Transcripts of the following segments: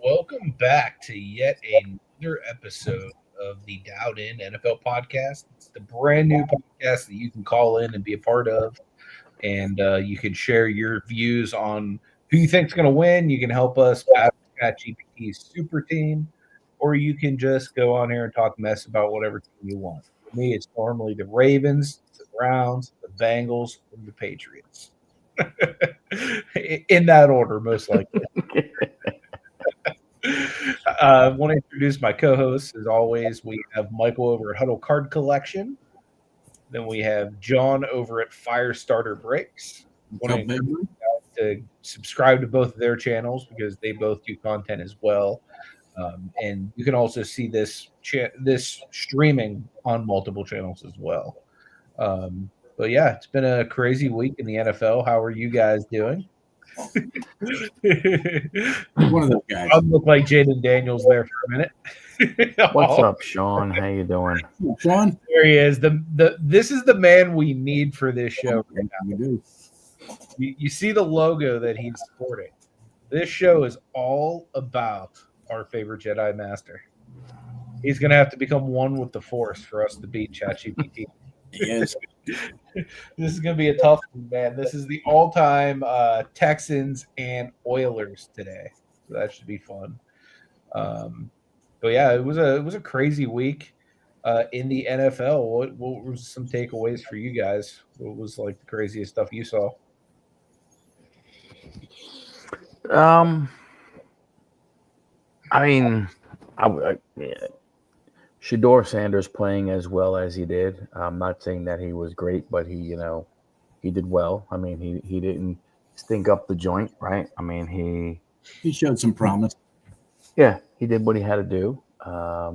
Welcome back to yet another episode of the Dialed In NFL podcast. It's the brand new podcast that you can call in and be a part of, and you can share your views on who you think is going to win. You can help us battle GPTs super team, or you can just go on here and talk mess about whatever team you want. For me, it's normally the Ravens, the Browns, the Bengals, or the Patriots. In that order, most likely. I want to introduce my co-hosts. As always, we have Michael over at Huddle Card Collection. Then we have John over at Firestarter Breaks. I want to encourage you guys to subscribe to both of their channels because they both do content as well. And you can also see this streaming on multiple channels as well. But yeah, it's been a crazy week in the NFL. How are you guys doing? One of those guys. I look like Jaden Daniels there for a minute. What's up, Sean? How you doing? Sean? There he is. This is the man we need for this show right now. We do. You see the logo that he's sporting. This show is all about our favorite Jedi Master. He's going to have to become one with the Force for us to beat ChatGPT. Yes. This is going to be a tough one, man. This is the all-time Texans and Oilers today, so that should be fun. But yeah, it was a crazy week in the NFL. What was some takeaways for you guys? What was like the craziest stuff you saw? I mean, Shador Sanders playing as well as he did. I'm not saying that he was great, but he did well. I mean, he didn't stink up the joint, right? I mean, he showed some promise. Yeah, he did what he had to do. I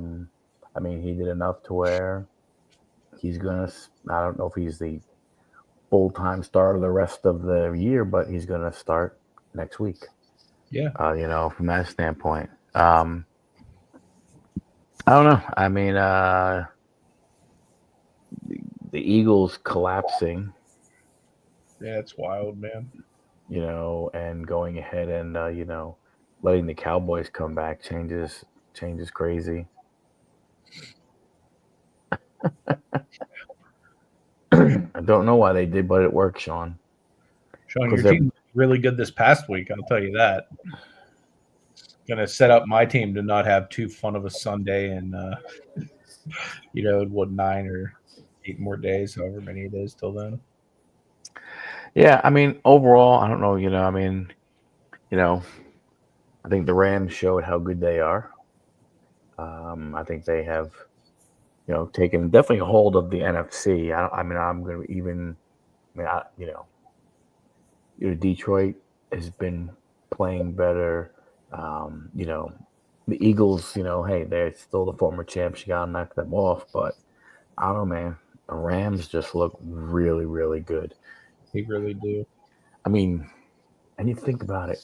mean, he did enough to where he's gonna. I don't know if he's the full-time starter the rest of the year, but he's gonna start next week. Yeah. From that standpoint. I don't know. I mean, the Eagles collapsing. Yeah, it's wild, man. And going ahead and letting the Cowboys come back changes crazy. I don't know why they did, but it worked, Sean. Sean, your team was really good this past week. I'll tell you that. Gonna set up my team to not have too fun of a Sunday and 9 or 8 more days, however many it is till then. Yeah, I mean, overall, I don't know. I think the Rams showed how good they are. I think they have, taken definitely a hold of the NFC. I'm going to even, Detroit has been playing better. The Eagles, hey, they're still the former champs. You got to knock them off. But I don't know, man. The Rams just look really, really good. They really do. I mean, and you think about it.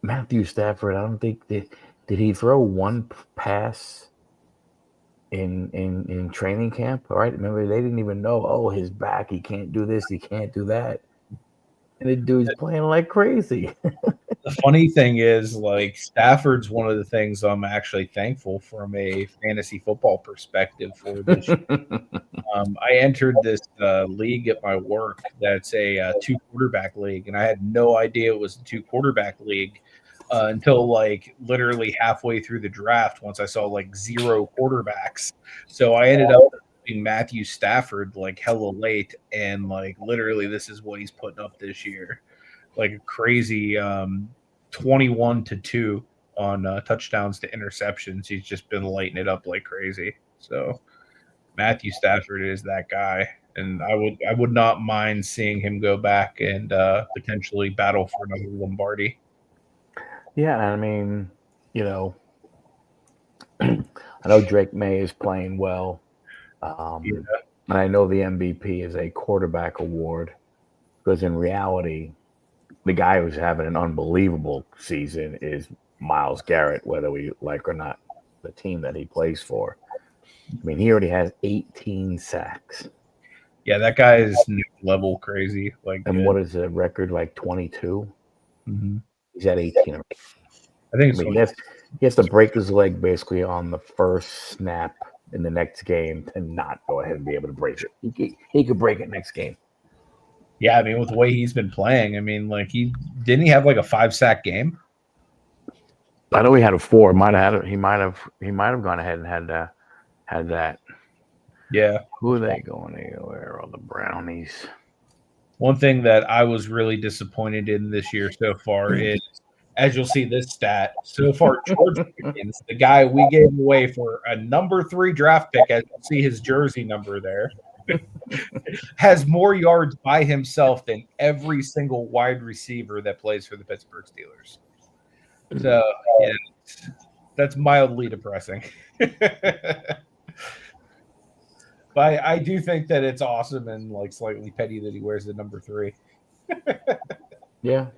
Matthew Stafford, I don't think did he throw one pass in training camp? All right, remember they didn't even know. His back, he can't do this, he can't do that, and the dude's playing like crazy. The funny thing is, like, Stafford's one of the things I'm actually thankful from a fantasy football perspective for this year. I entered this league at my work that's a 2-quarterback league, and I had no idea it was a 2-quarterback league until like literally halfway through the draft once I saw like 0 quarterbacks. So I ended up being Matthew Stafford like hella late, and like literally this is what he's putting up this year. Like a crazy 21-2 on touchdowns to interceptions. He's just been lighting it up like crazy. So Matthew Stafford is that guy, and I would not mind seeing him go back and potentially battle for another Lombardi. Yeah, I mean, I know Drake May is playing well, and I know the MVP is a quarterback award because in reality, the guy who's having an unbelievable season is Myles Garrett, whether we like or not the team that he plays for. I mean, he already has 18 sacks. Yeah, that guy is next level crazy. Like, And what is the record? Like 22? Mm-hmm. He's at 18. I think I mean, he has to break his leg basically on the first snap in the next game to not go ahead and be able to break it. He could break it next game. Yeah, I mean, with the way he's been playing, I mean, like he have like a 5-sack game. I know he had a 4. He might have gone ahead and had that. Yeah. Who are they going to? Where are all the Brownies? One thing that I was really disappointed in this year so far is, as you'll see this stat, so far George Pickens, the guy we gave away for a number 3 draft pick, as you see his jersey number there, has more yards by himself than every single wide receiver that plays for the Pittsburgh Steelers. So, yeah, that's mildly depressing. But I do think that it's awesome and like slightly petty that he wears the number 3. Yeah.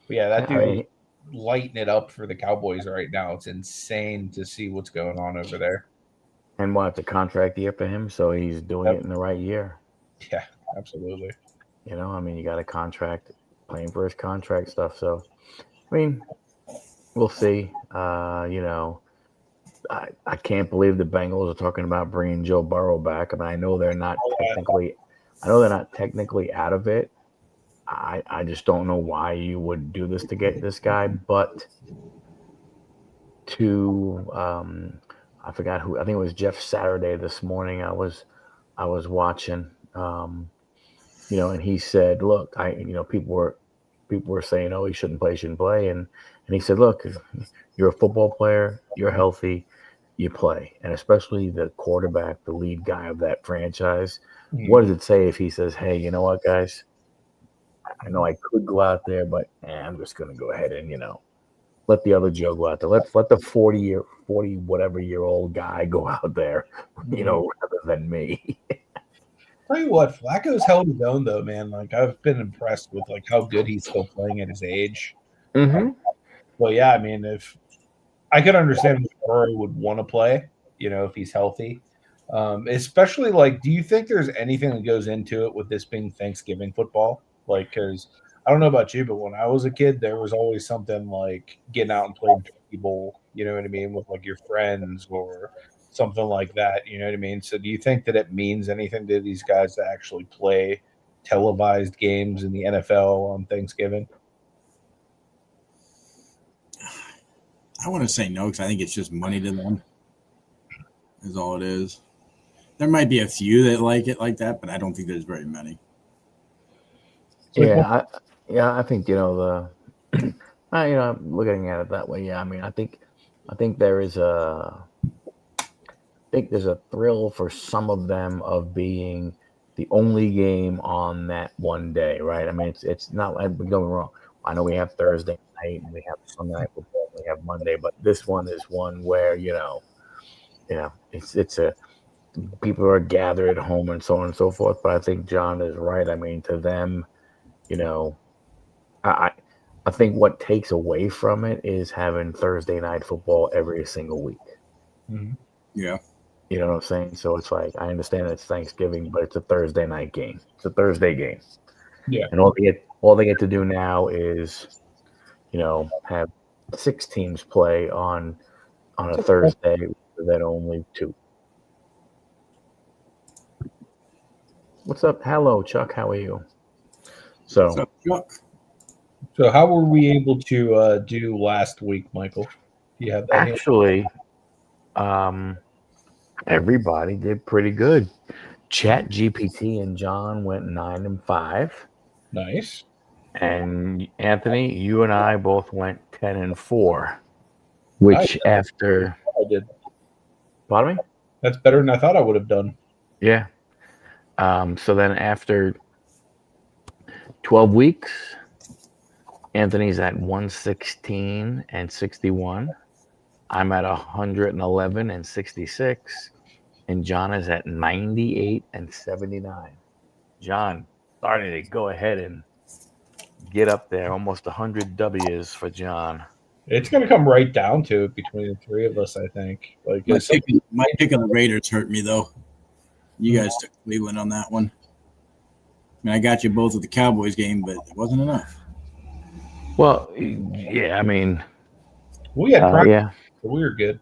But yeah, that dude lighting it up for the Cowboys right now. It's insane to see what's going on over there. And it's a contract year for him, so he's doing it in the right year. Yeah, absolutely. You know, I mean, you got a contract, playing for his contract stuff. So, I mean, we'll see. You know, I can't believe the Bengals are talking about bringing Joe Burrow back. I mean, I know they're not technically out of it. I just don't know why you would do this to get this guy, but I forgot who. I think it was Jeff Saturday this morning. I was watching, you know, and he said, "Look, people were saying, oh, he shouldn't play, and he said, look, you're a football player, you're healthy, you play, and especially the quarterback, the lead guy of that franchise. Mm-hmm. What does it say if he says, hey, you know what, guys? I know I could go out there, but I'm just going to go ahead and, you know, let the other Joe go out there. Let the 40 whatever year old guy go out there, you know, rather than me." Tell you what, Flacco's held his own though, man. Like I've been impressed with like how good he's still playing at his age. Mm-hmm. Well, yeah, I mean, if I could understand if Burrow would want to play, you know, if he's healthy. Especially like, do you think there's anything that goes into it with this being Thanksgiving football? Like, because I don't know about you, but when I was a kid, there was always something like getting out and playing Turkey Bowl, you know what I mean, with like your friends or something like that, you know what I mean? So do you think that it means anything to these guys to actually play televised games in the NFL on Thanksgiving? I want to say no, because I think it's just money to them is all it is. There might be a few that like it like that, but I don't think there's very many. I think, you know, I'm looking at it that way. Yeah, I mean, I think there's a thrill for some of them of being the only game on that one day, right? I mean, it's not like we're going wrong. I know we have Thursday night and we have Sunday night football, and we have Monday, but this one is one where you know, it's a people are gathered at home and so on and so forth. But I think John is right. I mean, to them, you know, I think what takes away from it is having Thursday night football every single week. Mm-hmm. Yeah. You know what I'm saying? So it's like, I understand it's Thanksgiving, but it's a Thursday night game. It's a Thursday game. Yeah. And all they get to do now is, you know, have 6 teams play on a Thursday, then only 2. What's up? Hello, Chuck. How are you? What's up, Chuck? So how were we able to do last week, Michael? Do you have that? Actually, everybody did pretty good. Chat GPT and John went 9-5. Nice. And Anthony, you and I both went 10-4. Which after I did. Pardon me? That's better than I thought I would have done. Yeah. So then after 12 weeks, Anthony's at 116-61. I'm at 111-66. And John is at 98-79. John starting to go ahead and get up there. Almost 100 W's for John. It's going to come right down to it between the 3 of us, I think. Like my pick of the Raiders hurt me, though. You guys took Cleveland on that one. I mean, I got you both at the Cowboys game, but it wasn't enough. Well, yeah, I mean, we had practice, yeah. so we were good.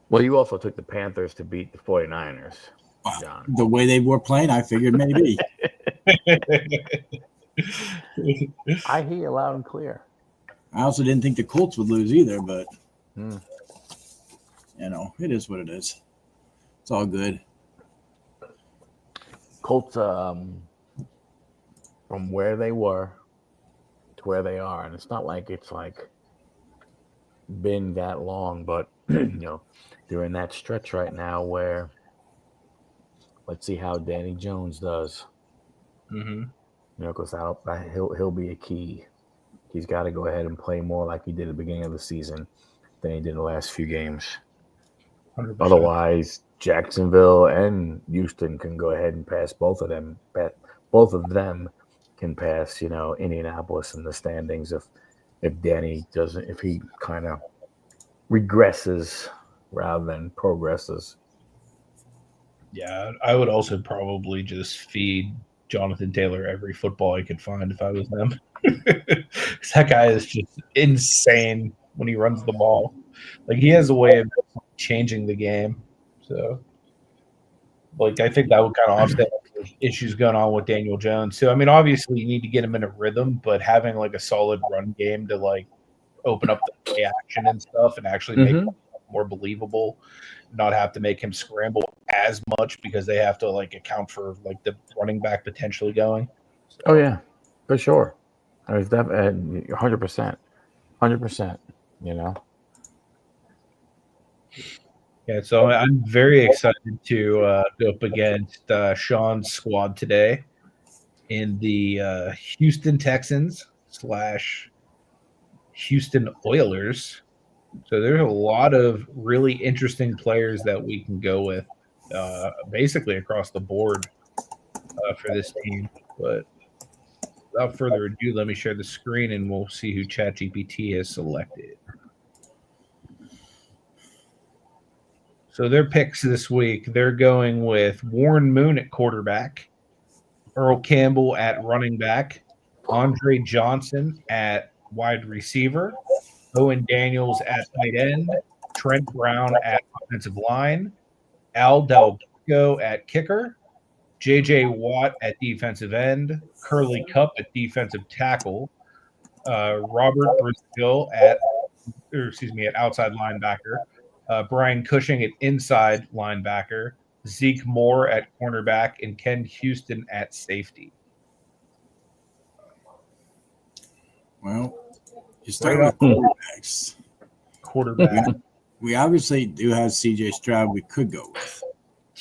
Well, you also took the Panthers to beat the 49ers, Wow. John. The way they were playing, I figured maybe. I hear you loud and clear. I also didn't think the Colts would lose either, but you know, it is what it is. It's all good. Colts, from where they were to where they are, and it's not like it's like been that long, but you know, they're in that stretch right now where let's see how Danny Jones does. Mm-hmm. You know, because he'll be a key. He's got to go ahead and play more like he did at the beginning of the season than he did in the last few games. 100%. Otherwise, Jacksonville and Houston can go ahead and pass both of them. Both of them can pass, you know, Indianapolis in the standings if Danny doesn't, if he kind of regresses rather than progresses. Yeah, I would also probably just feed Jonathan Taylor every football I could find if I was them. That guy is just insane when he runs the ball. Like, he has a way of changing the game. So, like, I think that would kind of offset the issues going on with Daniel Jones. So, I mean, obviously you need to get him in a rhythm, but having like a solid run game to like open up the play action and stuff and actually make it more believable, not have to make him scramble as much because they have to like account for like the running back potentially going. So, oh yeah, for sure. I was 100%, 100%. You know. Yeah, so I'm very excited to go up against Sean's squad today in the Houston Texans / Houston Oilers. So there's a lot of really interesting players that we can go with basically across the board for this team. But without further ado, let me share the screen and we'll see who ChatGPT has selected. So their picks this week, they're going with Warren Moon at quarterback, Earl Campbell at running back, Andre Johnson at wide receiver, Owen Daniels at tight end, Trent Brown at offensive line, Al Del Pico at kicker, J.J. Watt at defensive end, Curly Cup at defensive tackle, Robert Brazil at outside linebacker, Brian Cushing at inside linebacker, Zeke Moore at cornerback, and Ken Houston at safety. Well, you start with quarterbacks. Quarterback. We obviously do have CJ Stroud we could go with.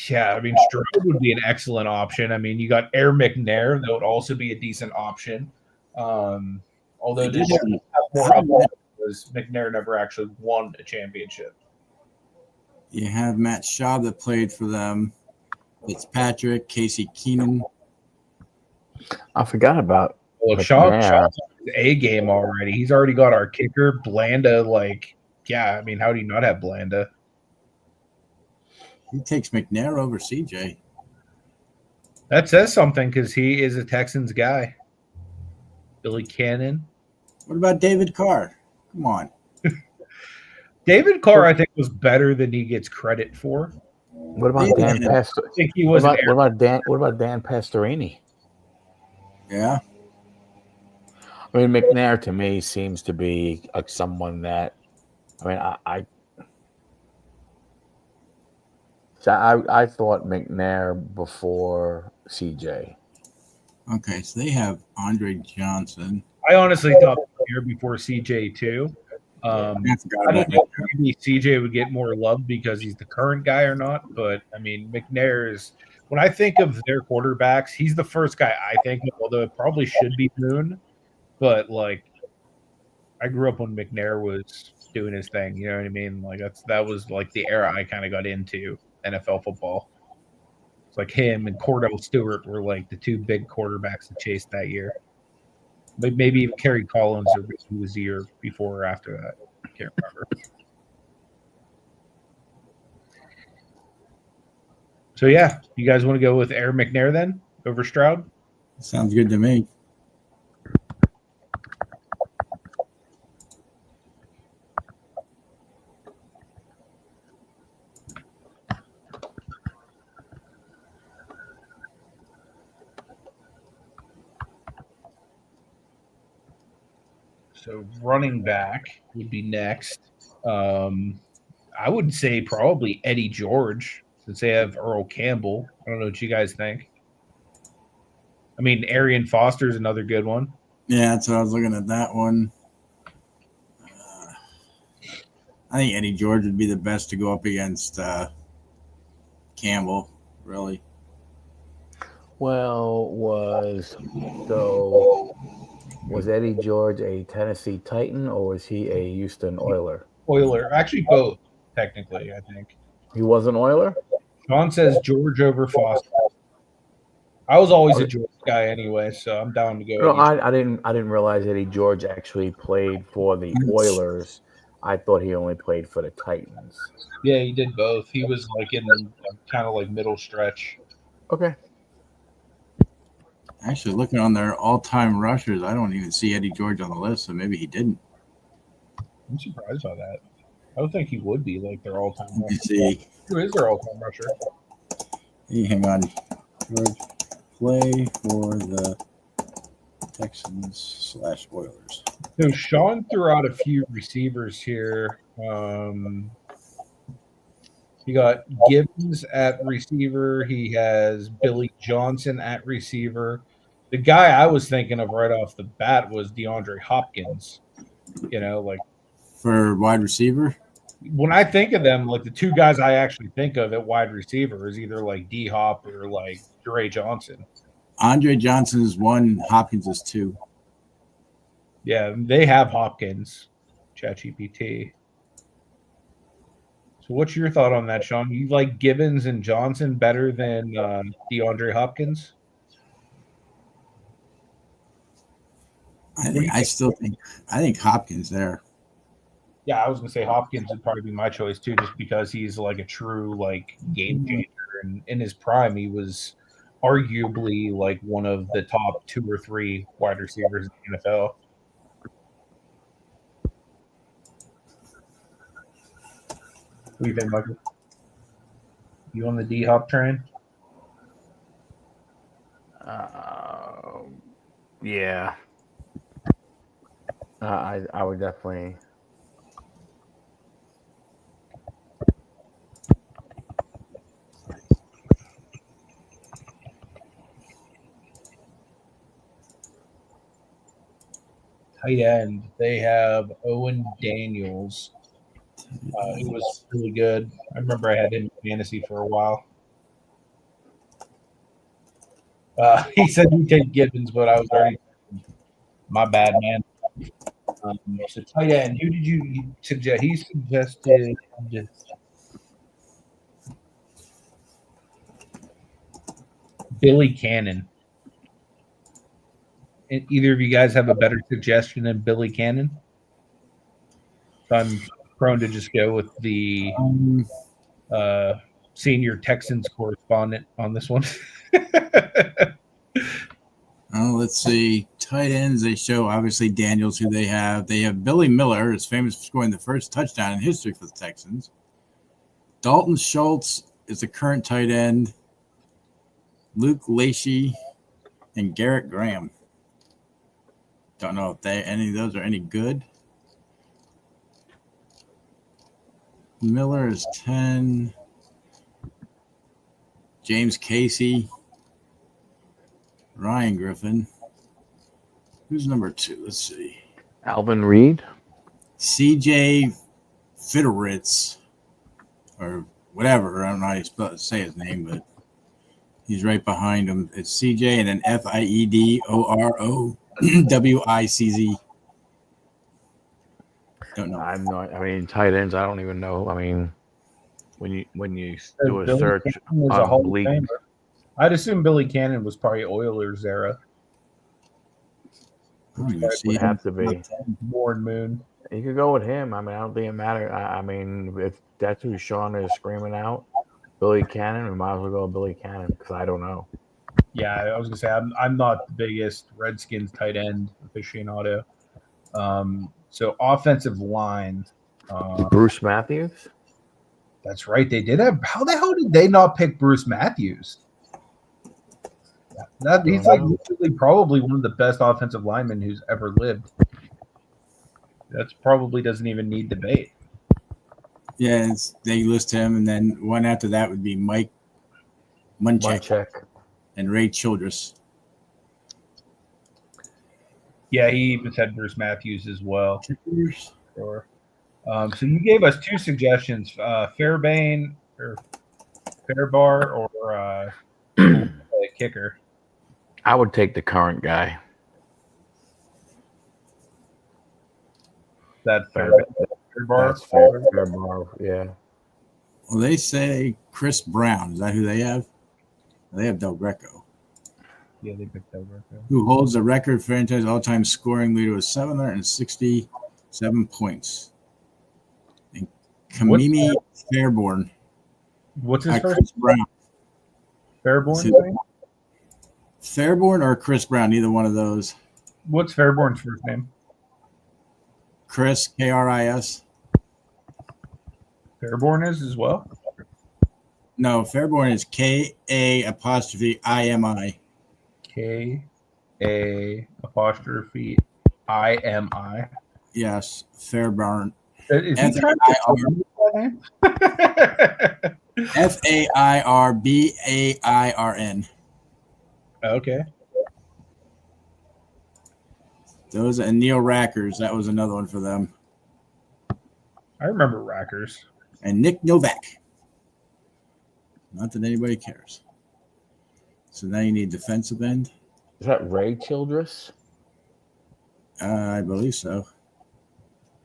Yeah, I mean, Stroud would be an excellent option. I mean, you got Air McNair. That would also be a decent option. Although they have more up because McNair never actually won a championship. You have Matt Shaw that played for them. Fitzpatrick, Casey Keenum. I forgot about. Look, Shaw's A game already. He's already got our kicker, Blanda. Like, yeah, I mean, how do you not have Blanda? He takes McNair over CJ. That says something because he is a Texans guy. Billy Cannon. What about David Carr? Come on. David Carr, I think, was better than he gets credit for. What about Dan Pastorini? I think he was. What about Dan Pastorini? Yeah. I mean, McNair to me seems to be like someone that. I mean, I thought McNair before CJ. Okay, so they have Andre Johnson. I honestly thought McNair before CJ too. I don't know if maybe CJ would get more love because he's the current guy or not, but I mean, McNair is. When I think of their quarterbacks, he's the first guy I think of, although it probably should be Moon. But like, I grew up when McNair was doing his thing. You know what I mean? Like that was like the era I kind of got into NFL football. It's like him and Cordell Stewart were like the two big quarterbacks to chase that year. But maybe even Kerry Collins or who was the year before or after that. I can't remember. So yeah, you guys want to go with Aaron McNair then over Stroud? Sounds good to me. So running back would be next. I would say probably Eddie George, since they have Earl Campbell. I don't know what you guys think. I mean, Arian Foster is another good one. Yeah, that's what I was looking at that one. I think Eddie George would be the best to go up against Campbell, really. Well, was Eddie George a Tennessee Titan or was he a Houston Oiler? Oiler. Actually, both, technically, I think. He was an Oiler? Sean says George over Foster. I was always a George guy anyway, so I'm down to go. No, I didn't realize Eddie George actually played for the Oilers. I thought he only played for the Titans. Yeah, he did both. He was like in the kind of like middle stretch. Okay. Actually, looking on their all-time rushers, I don't even see Eddie George on the list, so maybe he didn't. I'm surprised by that. I don't think he would be like their all-time Let me rusher. see. Who is their all-time rusher? Hey, hang on. George play for the Texans / Oilers. So Sean threw out a few receivers here. He got Gibbons at receiver. He has Billy Johnson at receiver. The guy I was thinking of right off the bat was DeAndre Hopkins. You know, like for wide receiver. When I think of them, like the two guys I actually think of at wide receiver is either like D Hop or like Dre Johnson. Andre Johnson is 1, Hopkins is 2. Yeah, they have Hopkins, ChatGPT. So what's your thought on that, Sean? You like Gibbons and Johnson better than DeAndre Hopkins? I think Hopkins there. Yeah, I was gonna say Hopkins would probably be my choice too, just because he's like a true like game changer. And in his prime, he was arguably like one of the top 2 or 3 wide receivers in the NFL. What do you think, Michael? You on the D Hop train? Yeah. I would definitely. Tight end, they have Owen Daniels. He was really good. I remember I had him in fantasy for a while. He said he'd take Gibbons, but I was already my bad, man. So tight end, who did you suggest? He suggested Billy Cannon. Either of you guys have a better suggestion than Billy Cannon? So I'm prone to just go with the senior Texans correspondent on this one. Let's see. Tight ends, they show obviously Daniels, who they have. They have Billy Miller, is famous for scoring the first touchdown in history for the Texans. Dalton Schultz is the current tight end. Luke Lacey and Garrett Graham. Don't know if any of those are any good. Miller is 10. James Casey. Ryan Griffin. Who's number 2? Let's see. Alvin Reed. CJ Fiedorowicz. Or whatever. I don't know how you say his name, but he's right behind him. It's CJ and then Fiedorowicz. Don't know. I'm not. I mean, tight ends. I don't even know. I mean, when you do a search on Bleak, I'd assume Billy Cannon was probably Oilers era. Would have to be Warren Moon. You could go with him. I mean, I don't think it matters. I mean, if that's who Sean is screaming out, Billy Cannon. We might as well go with Billy Cannon because I don't know. Yeah, I was gonna say I'm not the biggest Redskins tight end aficionado. So offensive line. Bruce Matthews. That's right. They did have. How the hell did they not pick Bruce Matthews? He's like literally probably one of the best offensive linemen who's ever lived. That's probably doesn't even need debate. Yeah, they list him, and then one after that would be Mike Munchak and Ray Childress. Yeah, he even said Bruce Matthews as well. Sure. So you gave us two suggestions: Fairbairn or Fairbar or kicker. I would take the current guy. That Fairbar. That's Fairbar. Yeah. Well, they say Chris Brown. Is that who they have? They have Del Greco. Yeah, they picked Del Greco. Who holds the record franchise all-time scoring leader with 767 points. And Kamimi Fairborn. What's his first Chris Brown. Fairborn? Fairborn or Chris Brown, neither one of those. What's Fairborn's first name? Chris, K-R-I-S. Fairborn is as well? No, Fairborn is K-A-apostrophe-I-M-I. K-A-apostrophe-I-M-I. Yes, Fairborn. Is he trying to Fairbarn. Okay. Those and Neil Rackers. That was another one for them. I remember Rackers. And Nick Novak. Not that anybody cares. So now you need defensive end. Is that Ray Childress? I believe so.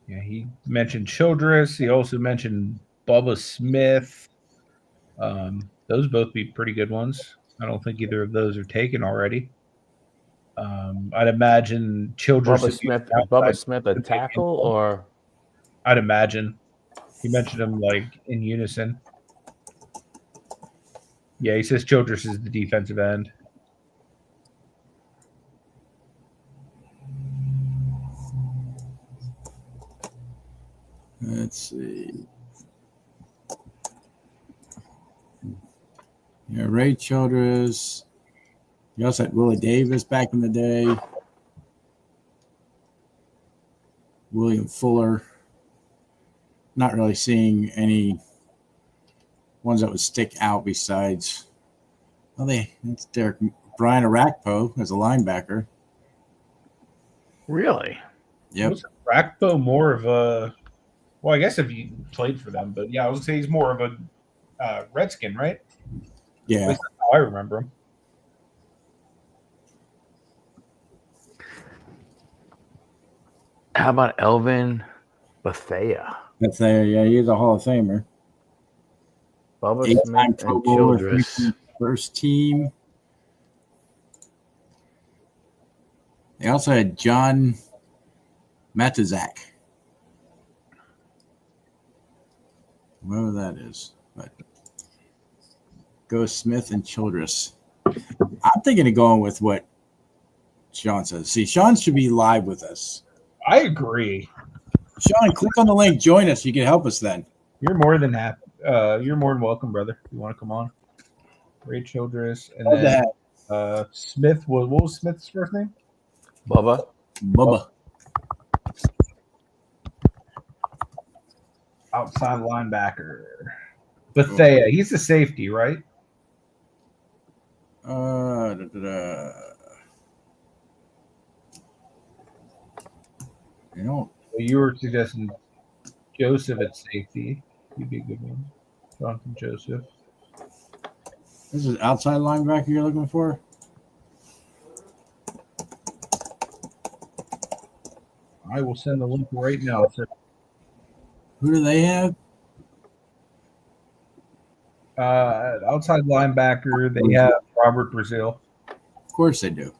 Yeah, he mentioned Childress. He also mentioned Bubba Smith. Those both be pretty good ones. I don't think either of those are taken already. I'd imagine Childress. Bubba Smith a tackle, or I'd imagine he mentioned them like in unison. Yeah, he says Childress is the defensive end. Let's see. Yeah, Ray Childress. You also had Willie Davis back in the day. William Fuller. Not really seeing any ones that would stick out besides. Well, that's Derek Brian Arakpo as a linebacker. Really? Yep. Was Arakpo more of a? Well, I guess if you played for them, but yeah, I would say he's more of a Redskin, right? Yeah. At least that's how I remember him. How about Elvin Bethea? Bethea, yeah, he's a Hall of Famer. Bubba Smith and Childress. First team. They also had John Matizak. Whoever that is. But go Smith and Childress. I'm thinking of going with what Sean says. See, Sean should be live with us. I agree. Sean, click on the link. Join us. You can help us then. You're more than happy. You're more than welcome, brother. If you want to come on. Ray Childress. And then Smith. What was Smith's first name? Bubba. Outside linebacker. Bethea. He's the safety, right? You know, You were suggesting Joseph at safety. He'd be a good one. Jonathan Joseph. This is outside linebacker you're looking for? I will send the link right now, sir. Who do they have? Outside linebacker, they have Robert Brazil. Of course they do.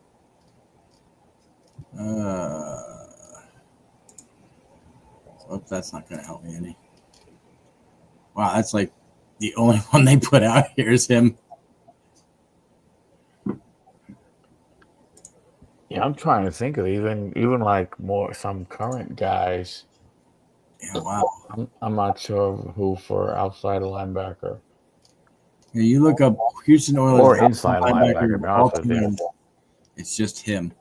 That's not going to help me any. Wow, that's like the only one they put out here is him. Yeah, I'm trying to think of even like more some current guys. Yeah, wow. I'm not sure who for outside linebacker Yeah, you look up Houston Oilers or inside linebacker. To be honest with you, it's just him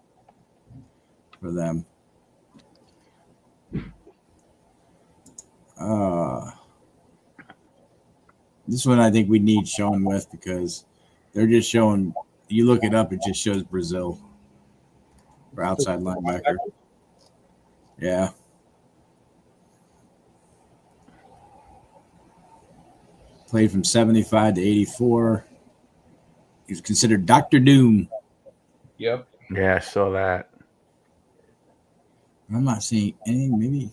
for them. This one I think we need Sean with because they're just showing. You look it up, it just shows Brazil for outside linebacker. Yeah. Played from 75 to 84. He was considered Dr. Doom. Yep. yeah, I saw that. I'm not seeing any. Maybe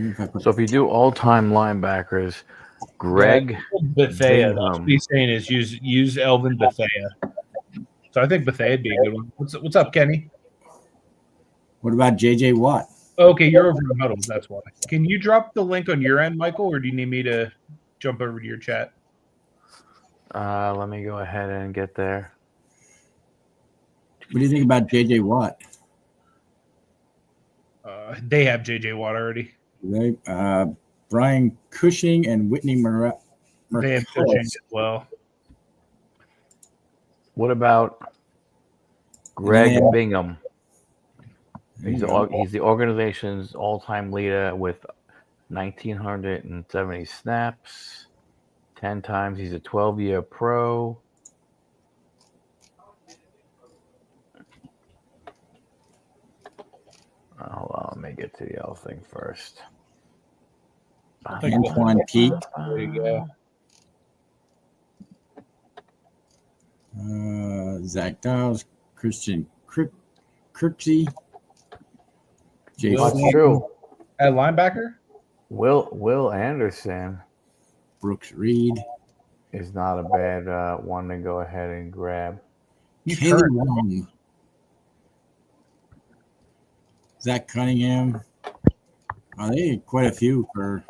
if I put So if you do all-time linebackers, Greg Bethea. That's what Bingham. he's saying is use Elvin Bethea. So I think Bethea would be a good one. What's up, Kenny? What about JJ Watt? Okay, you're over in huddles. That's why. Can you drop the link on your end, Michael, or do you need me to jump over to your chat? Let me go ahead and get there. What do you think about JJ Watt? They have JJ Watt already. They, Brian Cushing and Whitney They have Cushing as well. What about Greg Bingham? He's the organization's all-time leader with 1,970 snaps, 10 times. He's a 12-year pro. Hold on, let me get to the other thing first. Antoine Peak. There you go. Zach Dowles, Christian Kirksey. That's true. At linebacker? Will Anderson. Brooks Reed. Is not a bad one to go ahead and grab. Kaylee Long. Zach Cunningham. Oh, they had quite a few for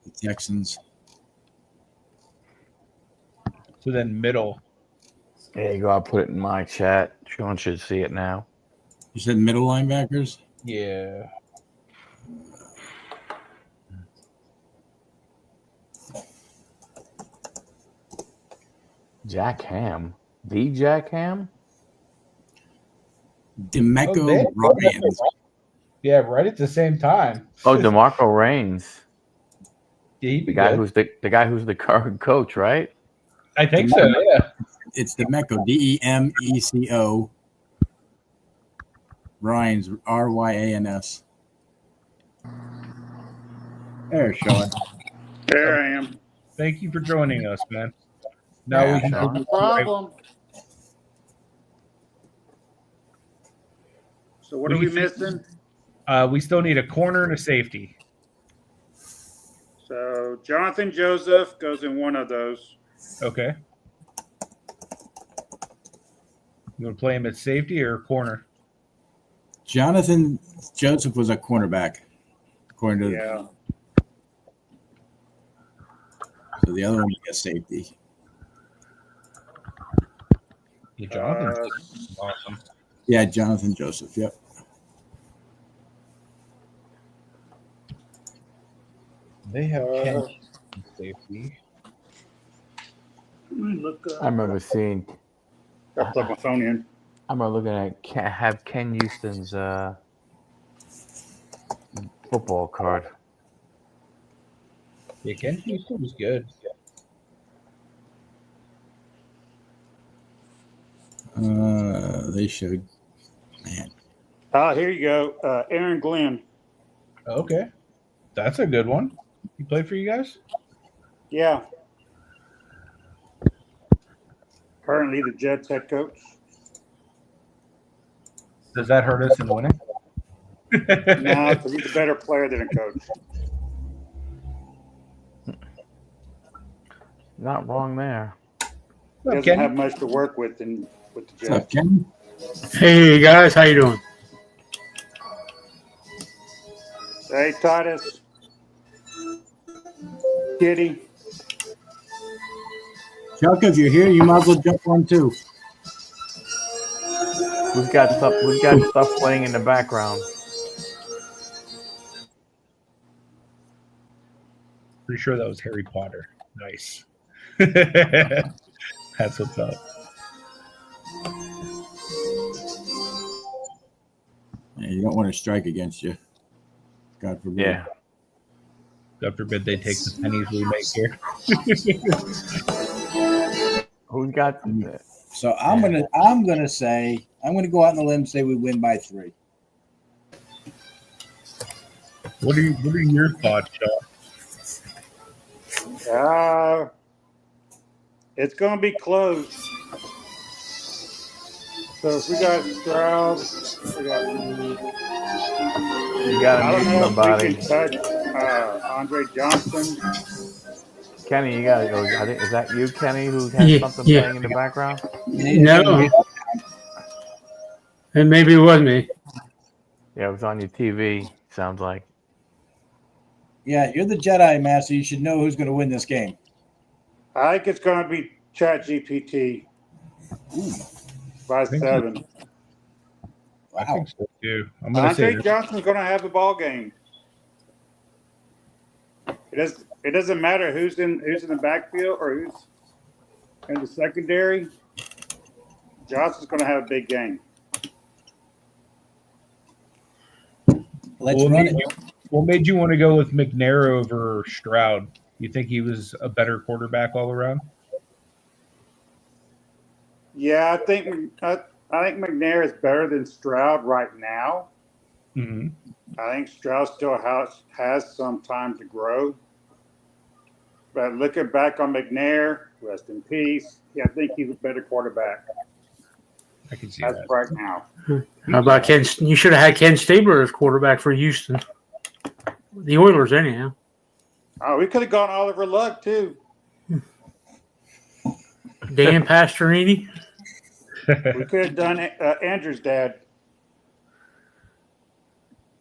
the Texans. So then middle. There you go. I'll put it in my chat. Sean should see it now. You said middle linebackers? Yeah. Jack Ham. The Jack Ham? DeMeco Ryans. Yeah, right at the same time. Oh, DeMarco Reigns. Yeah, the guy who's the current coach, right? I think so, yeah. It's DeMeco, DEMECO. Ryans, RYANS. There, Sean. There I am. Thank you for joining us, man. Now we can no problem. So what are we missing? We still need a corner and a safety. So Jonathan Joseph goes in one of those. Okay. You want to play him at safety or corner? Jonathan Joseph was a cornerback, according to So the other one is safety. Yeah, Jonathan. Awesome. Yeah, Jonathan Joseph. Yep. They have safety. I remember seeing. I'll plug my phone in. I remember looking at Ken Houston's football card. Yeah, Ken Houston was good. They showed, man. Here you go. Aaron Glenn. Okay. That's a good one. He played for you guys? Yeah. Currently the Jets head coach. Does that hurt us in winning? No, because he's a better player than a coach. Not wrong there. He doesn't have much to work with with the Jets. What's up, Ken? Hey guys, how you doing? Hey Titus. Kitty. Chuck, if you're here, you might as well jump on too. We've got stuff playing in the background. Pretty sure that was Harry Potter. Nice. That's what's up. Yeah, you don't want to strike against you. God forbid. Yeah. God forbid they take the pennies we make here. Who got? So I'm gonna go out on the limb and say we win by 3. What are your thoughts, Sean? It's going to be close. So if we got Stroud, You got I to don't meet know somebody. if we can touch Andre Johnson. Kenny, you got to go. I think, is that you, Kenny, who has something playing in the background? No. And maybe it was me. Yeah, it was on your TV. Sounds like. Yeah, you're the Jedi Master. You should know who's going to win this game. I think it's going to be GPT by 7. I think so too. I'm going to say Andre Johnson's going to have the ball game. It doesn't matter who's in the backfield or who's in the secondary. Johnson's going to have a big game. Let's run it. What made you want to go with McNair over Stroud? You think he was a better quarterback all around? Yeah, I think McNair is better than Stroud right now. Mm-hmm. I think Stroud still has some time to grow. But looking back on McNair, rest in peace. Yeah, I think he's a better quarterback. I can see That's that right now. How about Ken? You should have had Ken Stabler as quarterback for Houston. The Oilers, anyhow. Oh, we could have gone Oliver Luck too. Dan Pastorini. We could have done Andrew's dad.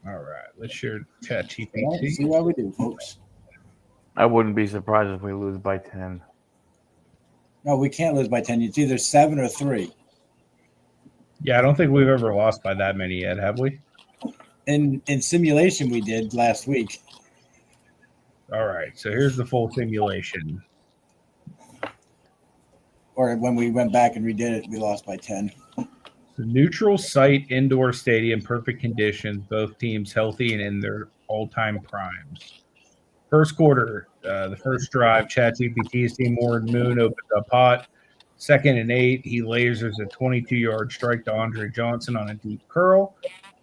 All right, let's share ChatGPT. Let's see what we do, folks. I wouldn't be surprised if we lose by 10. No, we can't lose by 10. It's either 7 or 3. Yeah, I don't think we've ever lost by that many yet, have we? In simulation, we did last week. All right, so here's the full simulation. Or when we went back and redid it, we lost by 10. The neutral site indoor stadium, perfect conditions, both teams healthy and in their all-time primes. First quarter, the first drive, ChatGPT's team Warren Moon opens up hot. 2nd and 8, he lasers a 22-yard strike to Andre Johnson on a deep curl.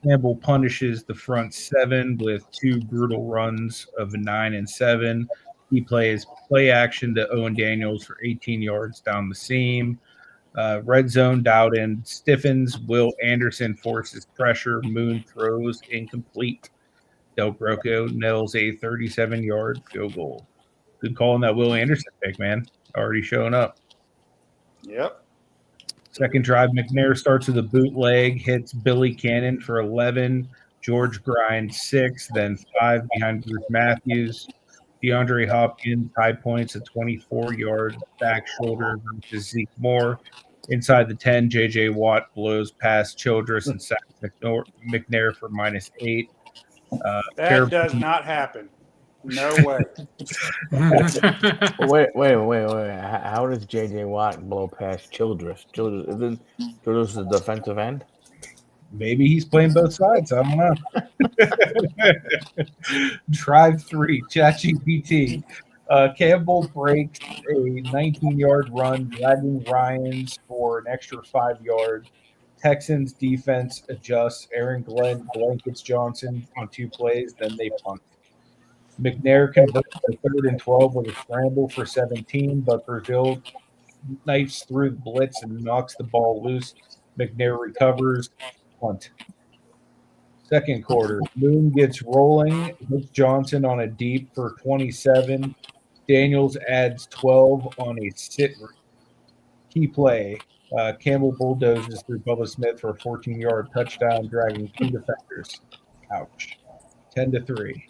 Campbell punishes the front 7 with 2 brutal runs of a 9 and 7. He plays play action to Owen Daniels for 18 yards down the seam. Red zone, Dowden stiffens. Will Anderson forces pressure. Moon throws incomplete. Del Groco nails a 37-yard field goal. Good call on that Will Anderson pick, man. Already showing up. Yep. Second drive, McNair starts with a bootleg, hits Billy Cannon for 11. George Grind 6, then 5 behind Bruce Matthews. DeAndre Hopkins high points a 24-yard back shoulder versus Zeke Moore. Inside the 10, J.J. Watt blows past Childress and sacks McNair for -8. That does not happen. No way. Wait. How does J.J. Watt blow past Childress? Isn't Childress the defensive end? Maybe he's playing both sides. I don't know. Drive 3, ChatGPT. Campbell breaks a 19-yard run, dragging Ryans for an extra 5 yards. Texans defense adjusts. Aaron Glenn blankets Johnson on 2 plays, then they punt. McNair converts to 3rd and 12 with a scramble for 17, but Brazil knifes through the blitz and knocks the ball loose. McNair recovers. Punt. Second quarter, Moon gets rolling, hits Johnson on a deep for 27. Daniels adds 12 on a sit. Key play. Campbell bulldozes through Bubba Smith for a 14-yard touchdown, dragging 2 defenders. Ouch. 10-3.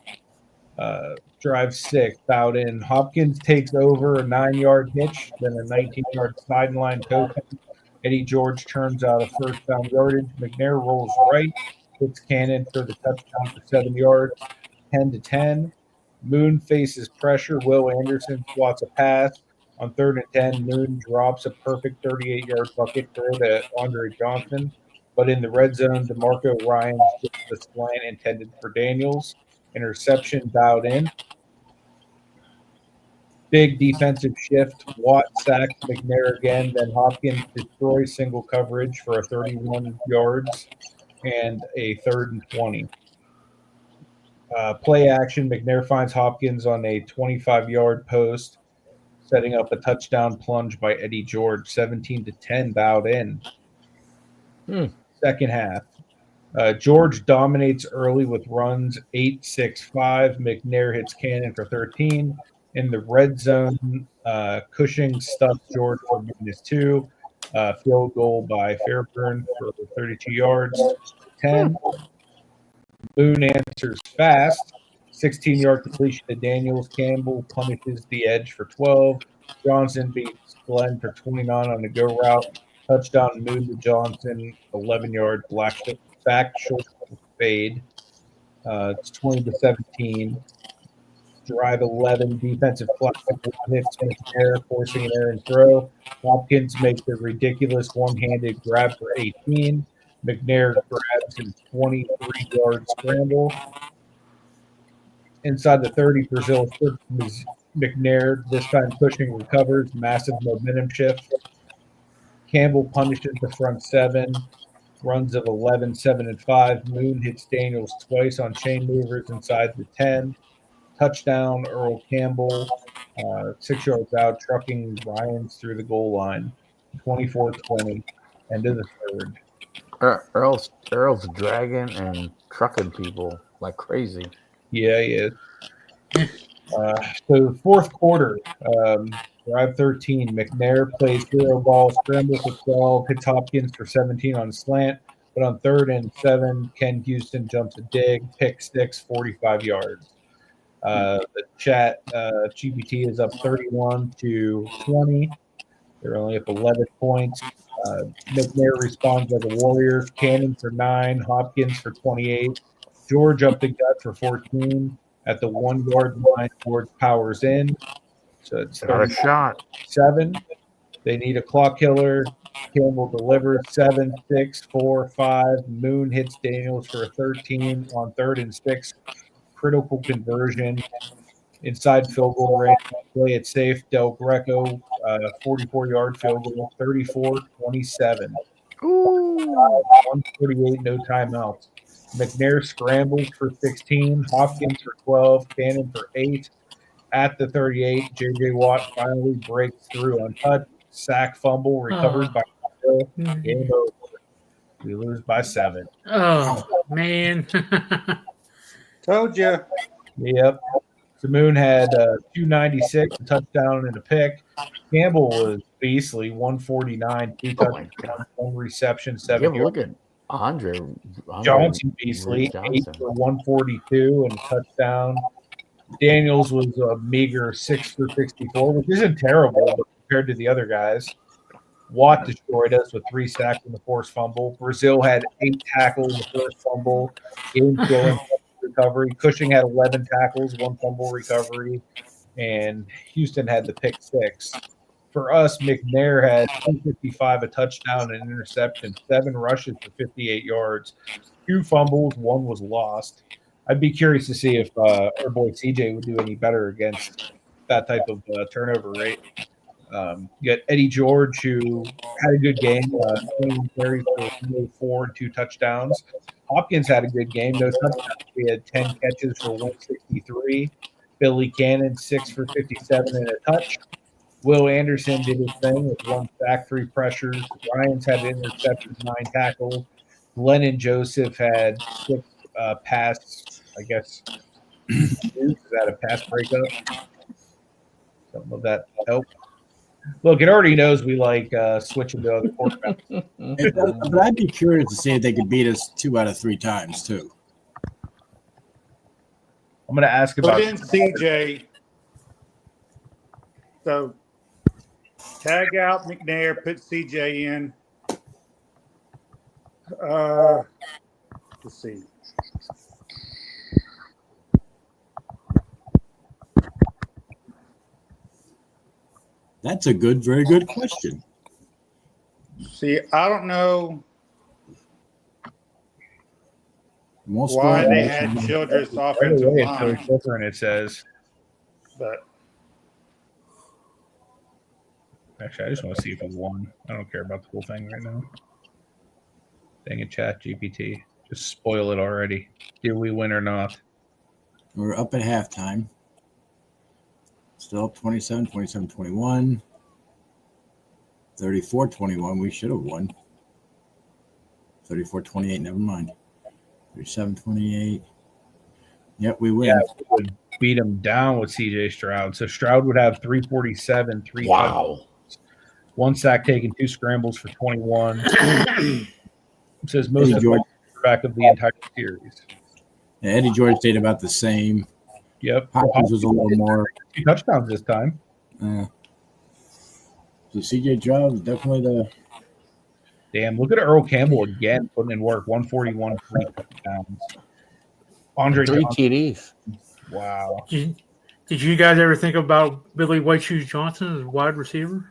Drive 6, fouled in. Hopkins takes over a 9-yard hitch, then a 19-yard sideline token. Eddie George turns out a first down yardage. McNair rolls right, hits Cannon for the touchdown for 7 yards, 10-10. Moon faces pressure. Will Anderson swats a pass. On 3rd and 10, Moon drops a perfect 38-yard bucket throw to Andre Johnson. But in the red zone, DeMarco Ryans gets the slant intended for Daniels. Interception dialed in. Big defensive shift. Watt sacks McNair again. Then Hopkins destroys single coverage for a 31 yards and a 3rd and 20. Play action. McNair finds Hopkins on a 25-yard post, setting up a touchdown plunge by Eddie George. 17-10 dialed in. Second half. George dominates early with runs 8-6-5. McNair hits Cannon for 13. In the red zone, Cushing stuffs George for -2. Field goal by Fairburn for 32 yards. 10. Boone answers fast. 16-yard completion to Daniels. Campbell punishes the edge for 12. Johnson beats Glenn for 29 on the go route. Touchdown Moon to Johnson. 11-yard back short fade. It's 20-17. Drive 11. Defensive flag hits McNair, forcing an errant throw. Hopkins makes a ridiculous one-handed grab for 18. McNair grabs his 23-yard scramble. Inside the 30, Brazil slips McNair. This time Cushing recovers. Massive momentum shift. Campbell punishes the front 7. Runs of 11, 7, and 5. Moon hits Daniels twice on chain movers inside the 10. Touchdown, Earl Campbell. 6 yards out, trucking Ryans through the goal line. 24-20. End of the 3rd. Earl's dragging and trucking people like crazy. Yeah, he is. So 4th quarter, drive 13. McNair plays hero ball, scramble for 12, hits Hopkins for 17 on a slant. But on 3rd and 7, Ken Houston jumps a dig, pick 6, 45 yards. The chat, GPT is up 31-20. They're only up 11 points. McNair responds like a warrior. Cannon for 9, Hopkins for 28. George up the gut for 14. At the 1-yard line, George powers in. So it's Got a shot. 7. They need a clock killer. Campbell delivers 7, 6, 4, 5. Moon hits Daniels for a 13 on 3rd and 6. Critical conversion. Inside field goal range. Play it safe. Del Greco, 44-yard field goal, 34-27. 148, no timeouts. McNair scrambles for 16. Hopkins for 12. Cannon for 8. At the 38, J.J. Watt finally breaks through untouched. Sack fumble recovered by Bill. Game over. We lose by 7. Oh, man. Told you. Yep. So Moon had 296, a touchdown and a pick. Campbell was beastly, 149, 2 touchdowns, 1 reception, 7 yards. Look at Andre Johnson beastly, 8 for 142 and a touchdown. Daniels was a meager 6 for 64, which isn't terrible, but compared to the other guys. Watt destroyed us with 3 sacks and the forced fumble. Brazil had 8 tackles, the forced fumble. Game flowing recovery. Cushing had 11 tackles, 1 fumble recovery, and Houston had the pick 6. For us, McNair had 255, a touchdown, and an interception, 7 rushes for 58 yards, 2 fumbles, 1 was lost. I'd be curious to see if our boy CJ would do any better against that type of turnover rate. You got Eddie George, who had a good game, 21 carries for 4 and 2 touchdowns. Hopkins had a good game, no touchdowns. He had 10 catches for 163. Billy Cannon, 6 for 57 and a touch. Will Anderson did his thing with 1 sack, 3 pressures. Ryans had an interception, 9 tackles. Lennon Joseph had 6 pass, I guess. Is that a pass breakup? Something of that help. Look, it already knows we like switching to other quarterbacks. But I'd be curious to see if they could beat us 2 out of 3 times, too. I'm going to ask Put about in CJ. So tag out McNair, put CJ in. Let's see. That's a very good question. See, I don't know Most why scoring- they had Childress right offensive away. It's line, different. It says. but Actually, I just want to see if we won. I don't care about the whole thing right now. Dang it, Chat GPT. Just spoil it already. Did we win or not? We're up at halftime. Still up 27, 21. 34-21. We should have won. 34-28. Never mind. 37-28. Yep, we win. Yeah, we would beat him down with CJ Stroud. So Stroud would have 347, three touchdowns, 1 sack taken, 2 scrambles for 21. It says most Eddie of George, the back of the entire series. yeah, Eddie George stayed about the same. Yep. Hopkins was a little more. 2 touchdowns this time. So CJ Stroud is definitely the. Damn, look at Earl Campbell again putting in work. 141, 3 touchdowns. Andre 3 Johnson. TDs. Wow. Did you guys ever think about Billy White Shoes Johnson as wide receiver?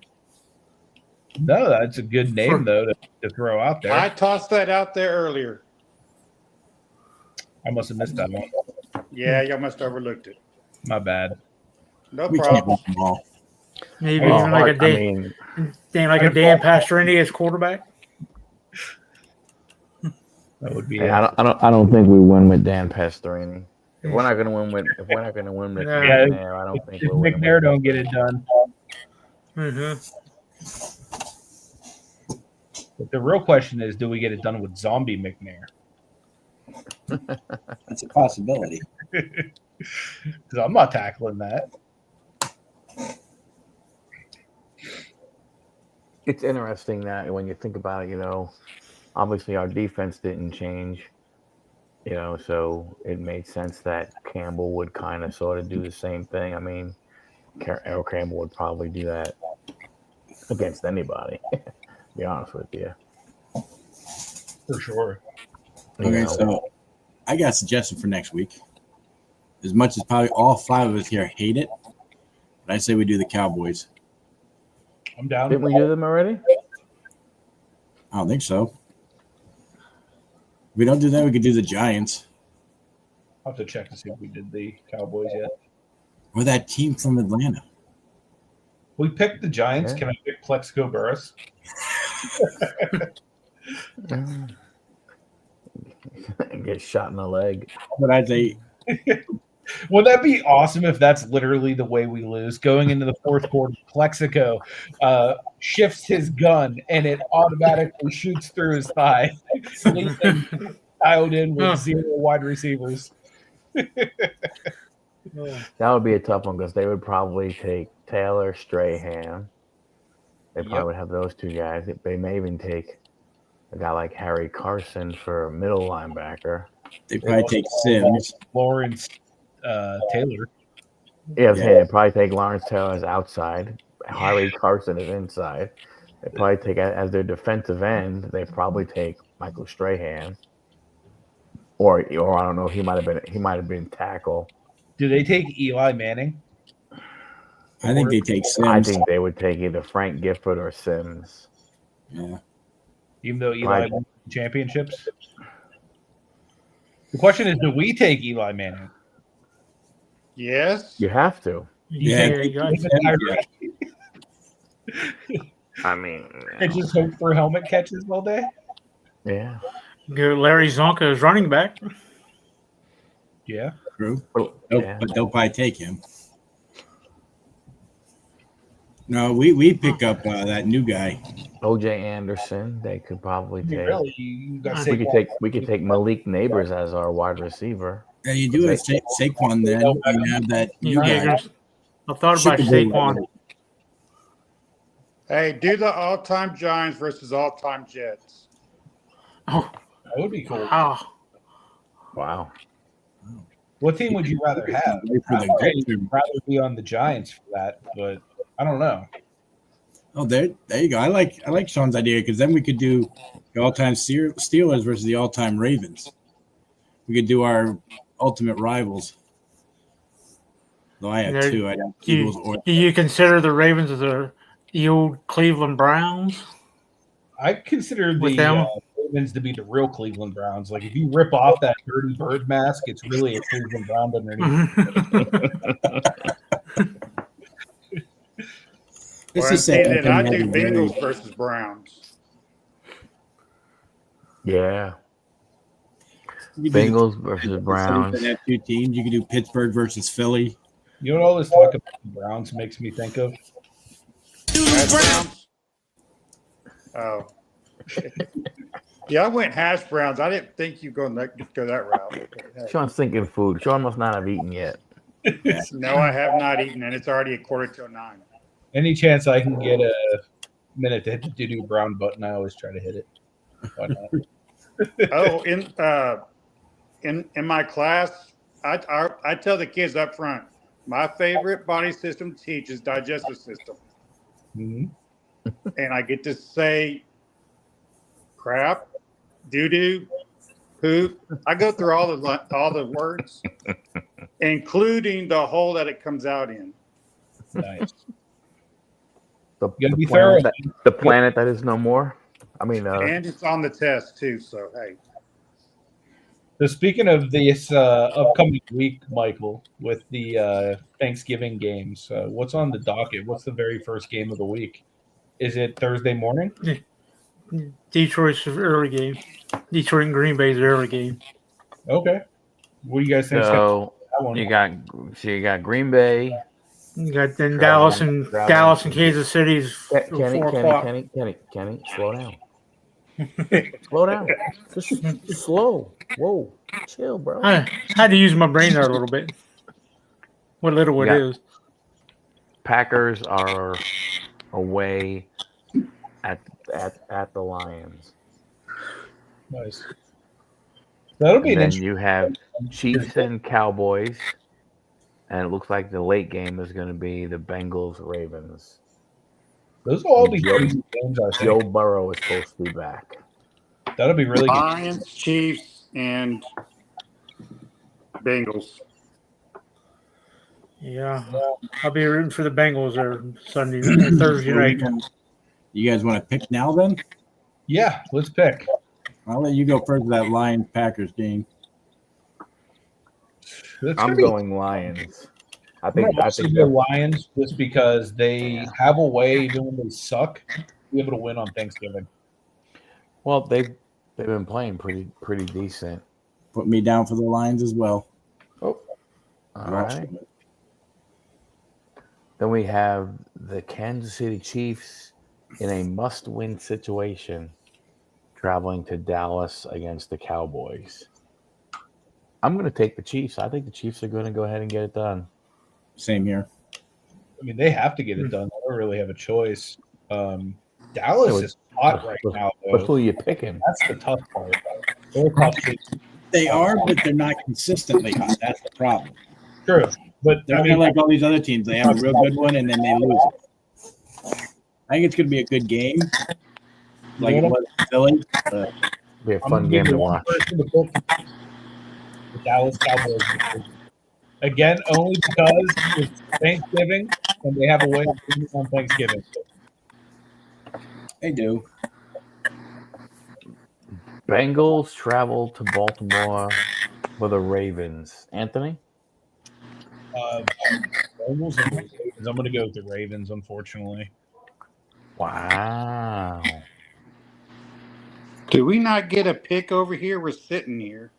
No, that's a good name, though, to throw out there. I tossed that out there earlier. I must have missed that one. Yeah, y'all must have overlooked it. My bad. No We can't problem. run the ball. Maybe Oh, even like a I Dan, mean, Dan Pastorini as quarterback. That would be hey, I don't think we win with Dan Pastorini. If we're not going to win with Yeah, McNair, I don't think if we're winning. McNair don't get it done. Mm-hmm. But the real question is, do we get it done with zombie McNair? That's a possibility. Because I'm not tackling that. It's interesting that when you think about it, obviously our defense didn't change, so it made sense that Campbell would kind of sort of do the same thing. I mean, Earl Campbell would probably do that against anybody, to be honest with you. For sure. Okay, so I got a suggestion for next week. As much as probably all 5 of us here hate it, but I say we do the Cowboys. I'm down. Didn't we do them already? I don't think so. If we don't do that, we could do the Giants. I'll have to check to see if we did the Cowboys yet. Or that team from Atlanta. We picked the Giants. Yeah. Can I pick Plexico Burris? Get shot in the leg. But I say, Would that be awesome if that's literally the way we lose? Going into the fourth quarter, Plexico shifts his gun and it automatically shoots through his thigh, leaving dialed in with 0 wide receivers. That would be a tough one because they would probably take Taylor Strahan. They probably would have those 2 guys. They may even take a guy like Harry Carson for a middle linebacker. they probably take Sims. Lawrence Taylor. Yeah, they'd probably take Lawrence Taylor as outside. Harry Carson is inside. They probably take as their defensive end. They probably take Michael Strahan, or I don't know. He might have been tackle. Do they take Eli Manning? I think they take Sims. I think they would take either Frank Gifford or Sims. Yeah. Even though Eli won championships? The question is, do we take Eli Manning? Yes. You have to. Yeah. you got I mean, And just hope for helmet catches all day? yeah. Go Larry Zonka as running back. Yeah. True. Well, yeah. But they'll probably take him. No, we pick up that new guy. O.J. Anderson. They could probably take. Really? You got We could take Malik Neighbors as our wide receiver. Yeah, you do have Saquon then. You have that new guy. I thought about Saquon. Hey, do the all-time Giants versus all-time Jets. Oh, That would be cool. wow. Wow. What team would you rather have? Wait for the I'd goal. rather be on the Giants for that, but I don't know. Oh, there you go. I like Sean's idea because then we could do the all-time Steelers versus the all-time Ravens. We could do our ultimate rivals. Though I have two. I have Eagles or Do you consider the Ravens as the old Cleveland Browns? I consider With the them? Ravens to be the real Cleveland Browns. Like if you rip off that dirty bird mask, it's really a Cleveland Brown underneath. Let's Well, just say then I do Anthony had a Bengals versus Browns. Yeah. You could do Bengals versus the Browns. cities that have two teams. You could do Pittsburgh versus Philly. You know what all this talk about the Browns makes me think of? Hash browns? Oh. Yeah, I went hash browns. I didn't think you go that route. Sean's thinking food. Sean must not have eaten yet. No, I have not eaten, and it's already 8:45. Any chance I can get a minute to hit the doo-doo brown button, I always try to hit it. Why not? Oh, in my class, I tell the kids up front, my favorite body system to teach is digestive system. Mhm. And I get to say crap, doo-doo, poop. I go through all the words, including the hole that it comes out in. Nice. The, You gotta the be planet thorough. the planet that is no more. I mean, And it's on the test too, so hey. So speaking of this upcoming week, Michael, with the Thanksgiving games, what's on the docket? What's the very first game of the week? Is it Thursday morning? Detroit's early game. Detroit and Green Bay's early game. Okay. What do you guys think? so That one? you got Green Bay. You got then Traveling- Dallas and Kansas City's Kenny, 4 o'clock. Kenny, slow down. Slow down. Just slow. Whoa, chill, bro. I had to use my brain there a little bit. What little it Yeah. is. Packers are away at the Lions. Nice. That'll be And an then you have Chiefs and Cowboys, and it looks like the late game is going to be the Bengals Ravens. Those will all be Joe- crazy games, I Joe think. Burrow is supposed to be back. That'll be really good. Lions, Chiefs, and Bengals. Yeah. I'll be rooting for the Bengals there Sunday or Thursday night. You guys want to pick now then? Yeah, let's pick. I'll let you go first with that Lions Packers game. That's I'm gonna be- going Lions. I I'm think gonna also go Lions just because they have a way, even when they suck, to be able to win on Thanksgiving. well they've been playing pretty decent. Put me down for the Lions as well. All right. Then we have the Kansas City Chiefs in a must-win situation, traveling to Dallas against the Cowboys. I'm going to take the Chiefs. I think the Chiefs are going to go ahead and get it done. Same here. I mean, they have to get it done. They don't really have a choice. Dallas is hot right now, But though. who are you picking? That's the tough part. They're a tough team. They are, but they're not consistently hot. That's the problem. True. But They're I not mean, like all these other teams. They have a real good one and then they lose it. I think it's going to be a good game, like it was in Philly. But It'll be a I'm fun gonna game give to you one watch. person to book the Dallas Cowboys. Again, only because it's Thanksgiving and they have a way of doing it on Thanksgiving. they do. Bengals travel to Baltimore for the Ravens. Anthony? Bengals and Ravens. I'm going to go with the Ravens, unfortunately. Wow. Do we not get a pick over here? We're sitting here.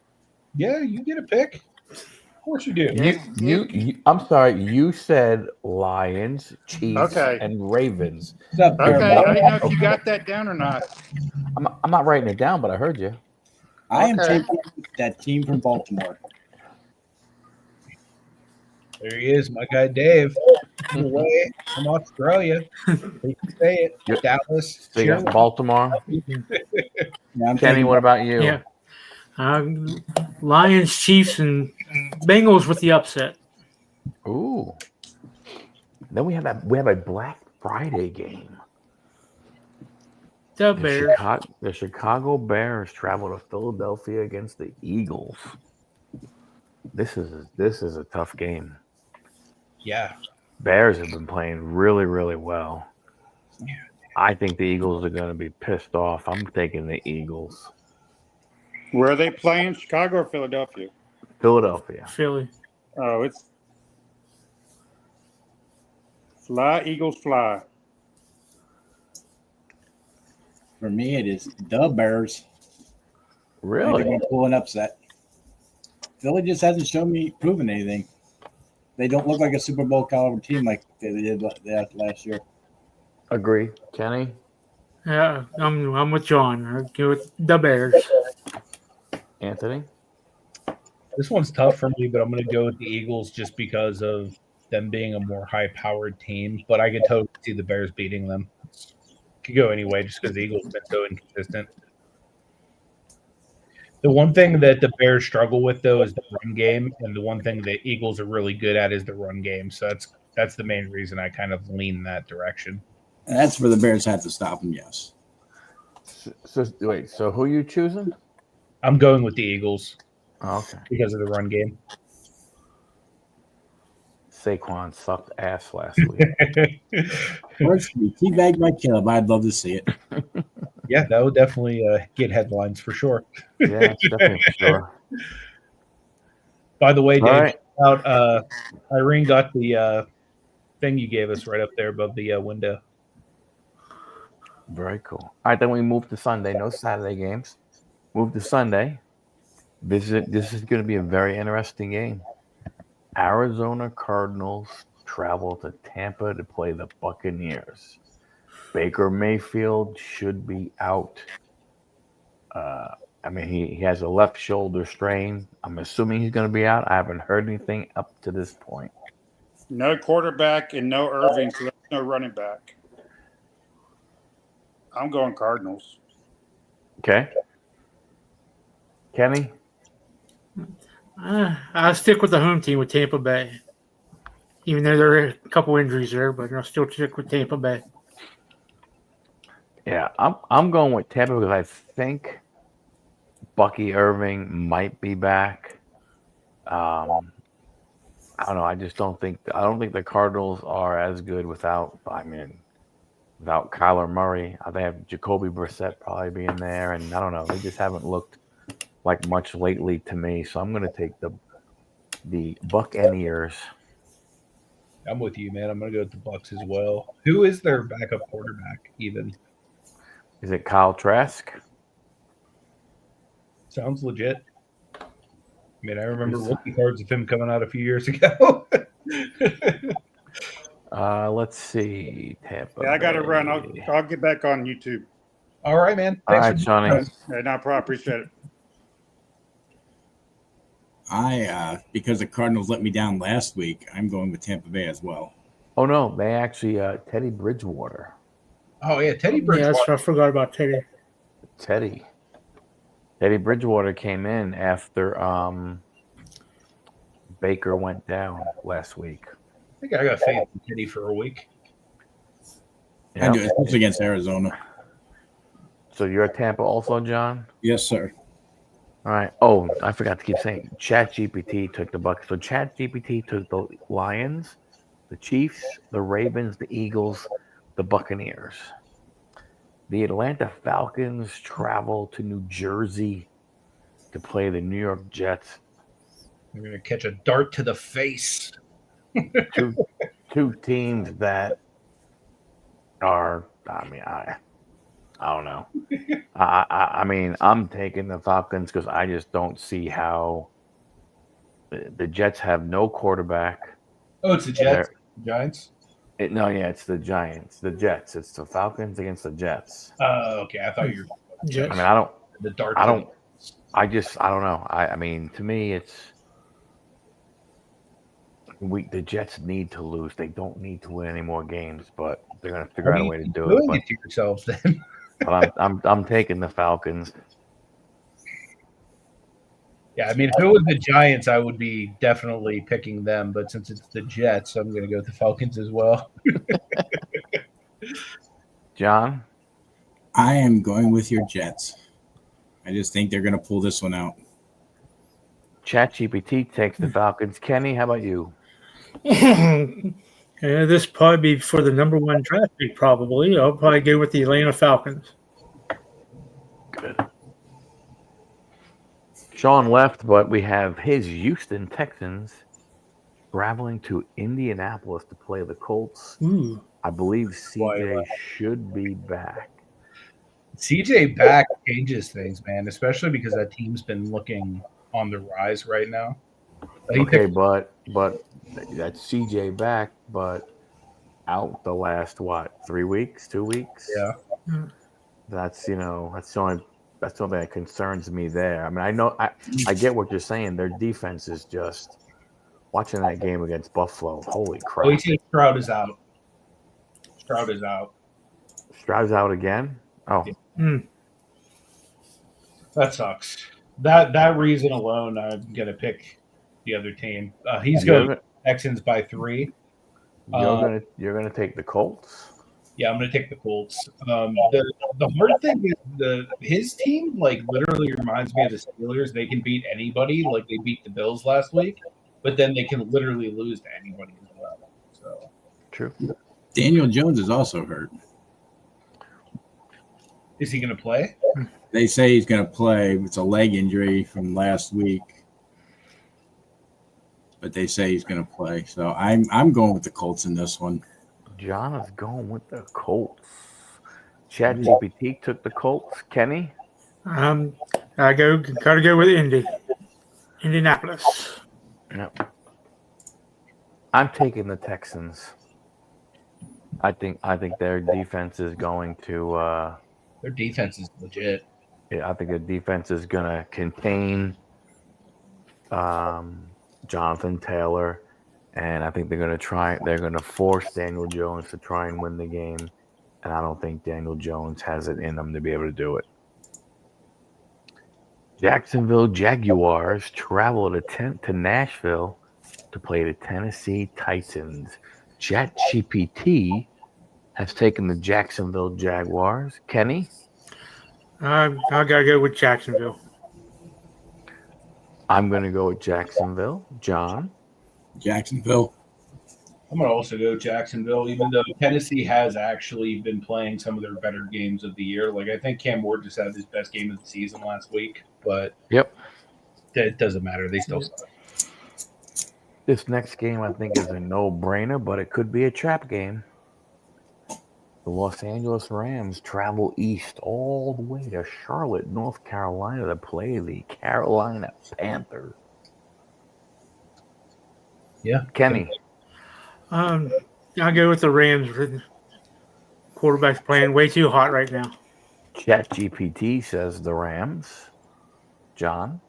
Yeah, you get a pick. Of course you do. You I'm sorry, you said Lions, Chiefs, Okay. and Ravens. What's up, Okay, I everybody? didn't know if you got that down or not. I'm not writing it down, but I heard you. I am Okay. taking that team from Baltimore. There he is, my guy Dave. Away from Australia. He can say it. Yep. Dallas. So you got cheerleaders. Baltimore. Yeah, I'm Kenny, taking what about you? Yeah. Lions, Chiefs, and Bengals with the upset. Ooh. Then we have a Black Friday game. The Bears. The Chicago Bears travel to Philadelphia against the Eagles. This is a tough game. Yeah. Bears have been playing really, really well. I think the Eagles are going to be pissed off. I'm taking the Eagles. Where are they playing? Chicago or Philadelphia? Philadelphia. Philly. Oh, it's fly, Eagles fly. For me, it is the Bears. Really? They're going to pull an upset. Philly just hasn't proven anything. They don't look like a Super Bowl caliber team like they did last year. Agree. Kenny? Yeah, I'm with John. I'll go with the Bears. Anthony? This one's tough for me, but I'm going to go with the Eagles just because of them being a more high-powered team. But I could totally see the Bears beating them. Could go anyway just because the Eagles have been so inconsistent. The one thing that the Bears struggle with, though, is the run game, and the one thing that Eagles are really good at is the run game. So that's the main reason I kind of lean that direction. And that's where the Bears have to stop them, yes. So who are you choosing? I'm going with the Eagles. Oh, okay. Because of the run game. Saquon sucked ass last week. Personally, teabagged by Caleb. I'd love to see it. Yeah, that would definitely get headlines for sure. Yeah, definitely for sure. By the way, Dave, right. Irene got the thing you gave us right up there above the window. Very cool. All right, then we move to Sunday. No Saturday games. Move to Sunday. This is going to be a very interesting game. Arizona Cardinals travel to Tampa to play the Buccaneers. Baker Mayfield should be out. He has a left shoulder strain. I'm assuming he's going to be out. I haven't heard anything up to this point. No quarterback and no Irving, so there's no running back. I'm going Cardinals. Okay. Kenny? I'll stick with the home team with Tampa Bay. Even though there are a couple injuries there, but I'll still stick with Tampa Bay. Yeah, I'm going with Tampa because I think Bucky Irving might be back. I don't know. I don't think the Cardinals are as good without Kyler Murray. They have Jacoby Brissett probably being there, and I don't know. They just haven't looked like much lately to me. So I'm going to take the Buccaneers. I'm with you, man. I'm going to go with the Bucs as well. Who is their backup quarterback even? Is it Kyle Trask? Sounds legit. I mean, I remember rookie cards of him coming out a few years ago. Let's see. Tampa. Yeah, I got to run. I'll get back on YouTube. All right, man. Thanks. All right, Johnny. No problem. Appreciate it. Because the Cardinals let me down last week, I'm going with Tampa Bay as well. Oh, no. They actually, Teddy Bridgewater. Oh, yeah. Teddy Bridgewater. Yeah, I forgot about Teddy. Teddy Bridgewater came in after Baker went down last week. I think I got faith in Teddy for a week. Yeah. I do, especially against Arizona. So you're at Tampa also, John? Yes, sir. All right. Oh, I forgot to keep saying ChatGPT took the Bucs. So ChatGPT took the Lions, the Chiefs, the Ravens, the Eagles, the Buccaneers. The Atlanta Falcons travel to New Jersey to play the New York Jets. We're going to catch a dart to the face. Two teams that are, I don't know. I'm taking the Falcons because I just don't see how the Jets have no quarterback. Oh, it's the Jets? Giants? It's the Giants. The Jets. It's the Falcons against the Jets. Okay. I thought you were. Jets. I don't. The dart. I don't know. I mean, to me, it's. The Jets need to lose. They don't need to win any more games, but they're going to figure out a way to do it. But, to yourselves then. But I'm taking the Falcons. Yeah, I mean, if it was the Giants, I would be definitely picking them. But since it's the Jets, I'm going to go with the Falcons as well. John? I am going with your Jets. I just think they're going to pull this one out. ChatGPT takes the Falcons. Kenny, how about you? This probably be for the number one draft pick, probably. I'll probably go with the Atlanta Falcons. Good. Sean left, but we have his Houston Texans traveling to Indianapolis to play the Colts. Ooh. I believe CJ should be back. CJ back changes things, man, especially because that team's been looking on the rise right now. Okay, but that's CJ back, but out the last 3 weeks, 2 weeks? Yeah. That's that's the only thing that concerns me there. I mean, I get what you're saying. Their defense is just watching that game against Buffalo. Holy crap! Oh, he said Stroud is out. Stroud is out. Stroud's out again. Oh, that sucks. That reason alone, I'm gonna pick the other team. He's going Texans by 3. You're gonna take the Colts. Yeah, I'm gonna take the Colts. The hard thing is his team like literally reminds me of the Steelers. They can beat anybody, like they beat the Bills last week, but then they can literally lose to anybody as well. So true. Daniel Jones is also hurt. Is he gonna play? They say he's going to play. It's a leg injury from last week, but they say he's going to play. So I'm going with the Colts in this one. John is going with the Colts. ChatGPT took the Colts. Kenny? I gotta go with Indianapolis. Yep. I'm taking the Texans. I think their defense is going to their defense is legit. Yeah, I think their defense is going to contain Jonathan Taylor. And I think they're going to force Daniel Jones to try and win the game. And I don't think Daniel Jones has it in him to be able to do it. Jacksonville Jaguars travel to Nashville to play the Tennessee Titans. ChatGPT has taken the Jacksonville Jaguars. Kenny? I got to go with Jacksonville. I'm going to go with Jacksonville. John? Jacksonville. I'm going to also go Jacksonville, even though Tennessee has actually been playing some of their better games of the year. Like, I think Cam Ward just had his best game of the season last week, but it doesn't matter. They still suck. This next game, I think, is a no-brainer, but it could be a trap game. The Los Angeles Rams travel east all the way to Charlotte, North Carolina to play the Carolina Panthers. Yeah. Kenny? I'll go with the Rams. Quarterback's playing way too hot right now. ChatGPT says the Rams. John?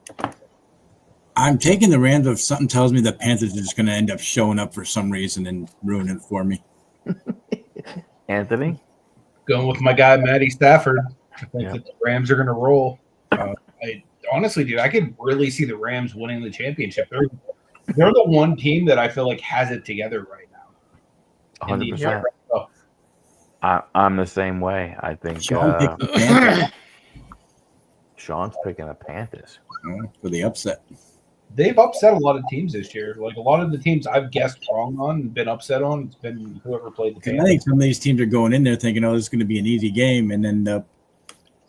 I'm taking the Rams, but something tells me the Panthers are just going to end up showing up for some reason and ruining it for me. Anthony? Going with my guy, Matty Stafford. I think that the Rams are going to roll. Honestly, dude, I could really see the Rams winning the championship. They're the one team that I feel like has it together right now. 100%. I'm the same way. I think Sean's picking the Panthers. For the upset. They've upset a lot of teams this year. Like a lot of the teams I've guessed wrong on and been upset on, it's been whoever played the Panthers. I think some of these teams are going in there thinking, this is going to be an easy game, and then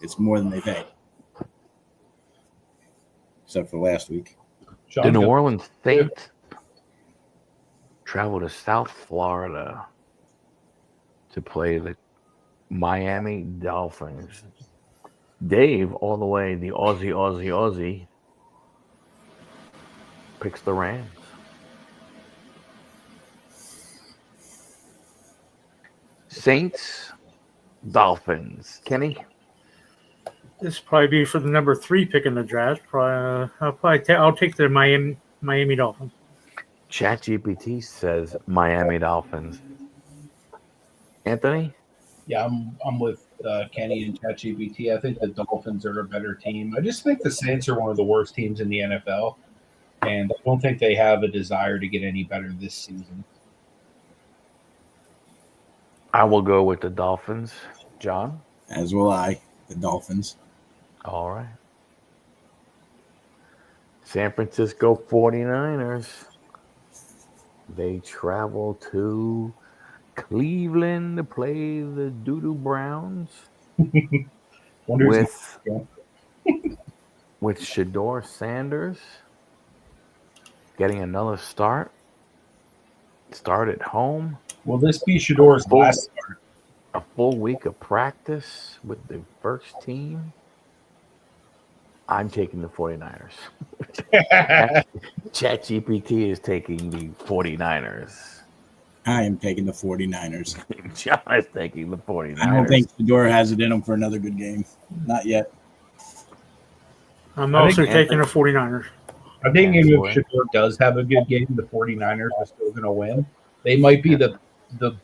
it's more than they think. Except for last week. The New Orleans Saints travel to South Florida to play the Miami Dolphins. Dave, all the way, the Aussie, picks the Rams. Saints, Dolphins. Kenny? This will probably be for the number 3 pick in the draft. I'll take the Miami Dolphins. ChatGPT says Miami Dolphins. Anthony? Yeah, I'm with Kenny and ChatGPT. I think the Dolphins are a better team. I just think the Saints are one of the worst teams in the NFL, and I don't think they have a desire to get any better this season. I will go with the Dolphins. John? As will I, the Dolphins. All right. San Francisco 49ers. They travel to Cleveland to play the Doodoo Browns with Shador Sanders getting another start at home. Will this be Shador's last start? A full week of practice with the first team. I'm taking the 49ers. ChatGPT is taking the 49ers. I am taking the 49ers. John is taking the 49ers. I don't think Shador has it in him for another good game. Not yet. I'm also taking the 49ers. I think if Shador does have a good game, the 49ers are still going to win. They might be the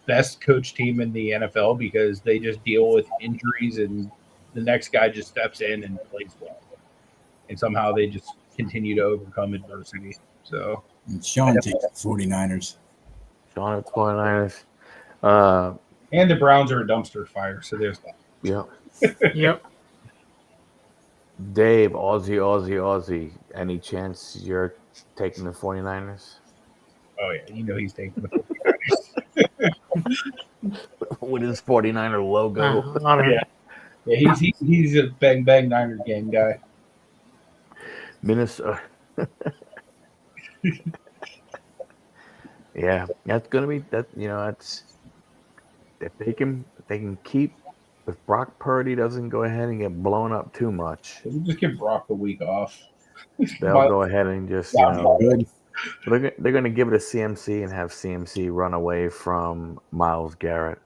best coach team in the NFL because they just deal with injuries and the next guy just steps in and plays well. And somehow they just continue to overcome adversity. So and Sean takes the 49ers. Sean at 49ers. And the Browns are a dumpster fire, so there's that. Yep. Yep. Dave, Aussie. Any chance you're taking the 49ers? Oh, yeah. You know he's taking the 49ers. With his 49er logo. Yeah, he's a bang bang Niner gang guy. Minnesota. Yeah, that's gonna be that. You know, that's if they can keep. If Brock Purdy doesn't go ahead and get blown up too much, we'll just give Brock the week off. They'll go ahead and just they're going to give it a CMC and have CMC run away from Myles Garrett.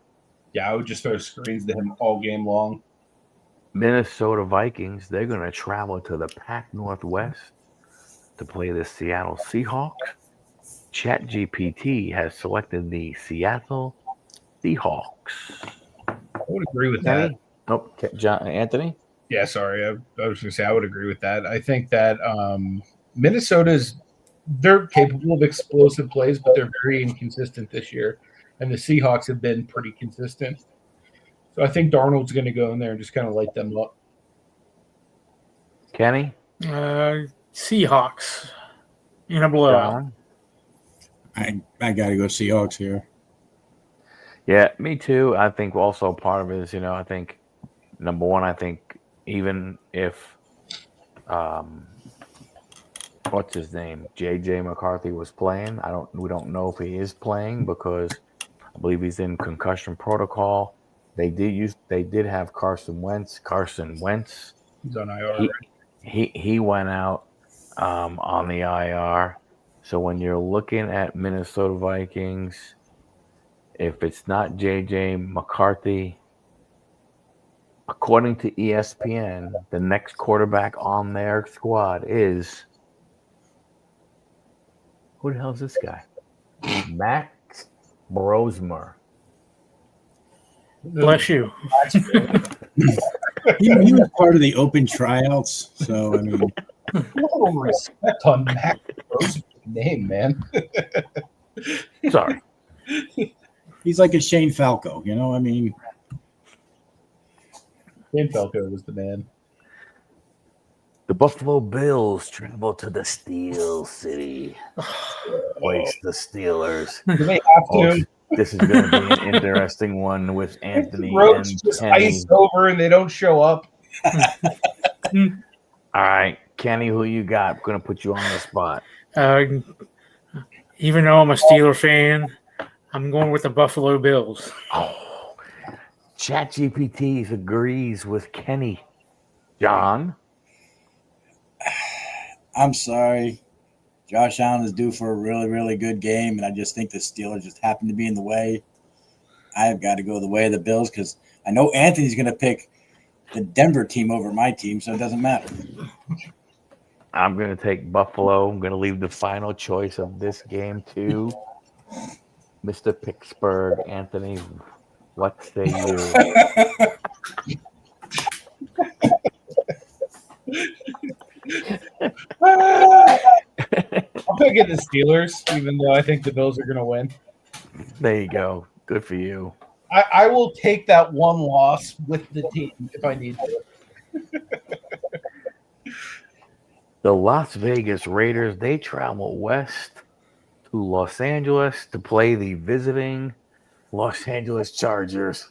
Yeah, I would just throw screens to him all game long. Minnesota Vikings, they're going to travel to the Pac Northwest to play the Seattle Seahawks. ChatGPT has selected the Seattle Seahawks. I would agree with that. Oh, John Anthony? Yeah, sorry. I was going to say I would agree with that. I think that they're capable of explosive plays, but they're very inconsistent this year. And the Seahawks have been pretty consistent. So I think Darnold's going to go in there and just kind of light them up. Kenny? Seahawks in a blowout. I got to go Seahawks here. Yeah, me too. I think also part of it is, I think, number one, I think even if, what's his name, J.J. McCarthy was playing, we don't know if he is playing because I believe he's in concussion protocol. They did have Carson Wentz. He's on IR. He went out on the IR. So when you're looking at Minnesota Vikings, if it's not J.J. McCarthy, according to ESPN, the next quarterback on their squad is who the hell is this guy? Max Brosmer. Bless you. He was part of the open tryouts, so I mean, a little respect on Max Brosmer's name, man. Sorry. He's like a Shane Falco, I mean. Shane Falco was the man. The Buffalo Bills travel to the Steel City. Place the Steelers. Do they have to? This is going to be an interesting one with Anthony Roach and just Kenny. iced over and they don't show up. All right, Kenny, who you got? I'm going to put you on the spot. Even though I'm a Steeler fan, I'm going with the Buffalo Bills. Oh, ChatGPT agrees with Kenny. John? I'm sorry. Josh Allen is due for a really, really good game, and I just think the Steelers just happen to be in the way. I've got to go the way of the Bills because I know Anthony's going to pick the Denver team over my team, so it doesn't matter. I'm going to take Buffalo. I'm going to leave the final choice of this game to Mr. Pittsburgh, Anthony. What say you? I'm picking the Steelers, even though I think the Bills are going to win. There you go. Good for you. I will take that one loss with the team if I need to. The Las Vegas Raiders, they travel west to Los Angeles to play the visiting Los Angeles Chargers.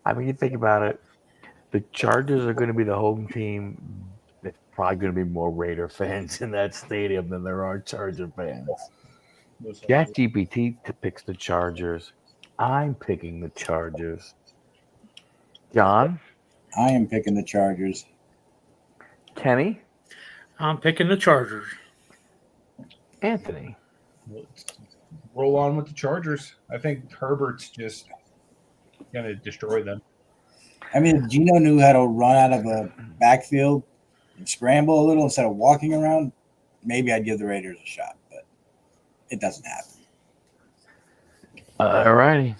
I mean, you think about it, the Chargers are going to be the home team. There's probably going to be more Raider fans in that stadium than there are Charger fans. ChatGPT picks the Chargers. I'm picking the Chargers. John? I am picking the Chargers. Kenny? I'm picking the Chargers. Anthony? Let's roll on with the Chargers. I think Herbert's just going to destroy them. I mean, if Gino knew how to run out of a backfield and scramble a little instead of walking around, maybe I'd give the Raiders a shot, but it doesn't happen. All righty.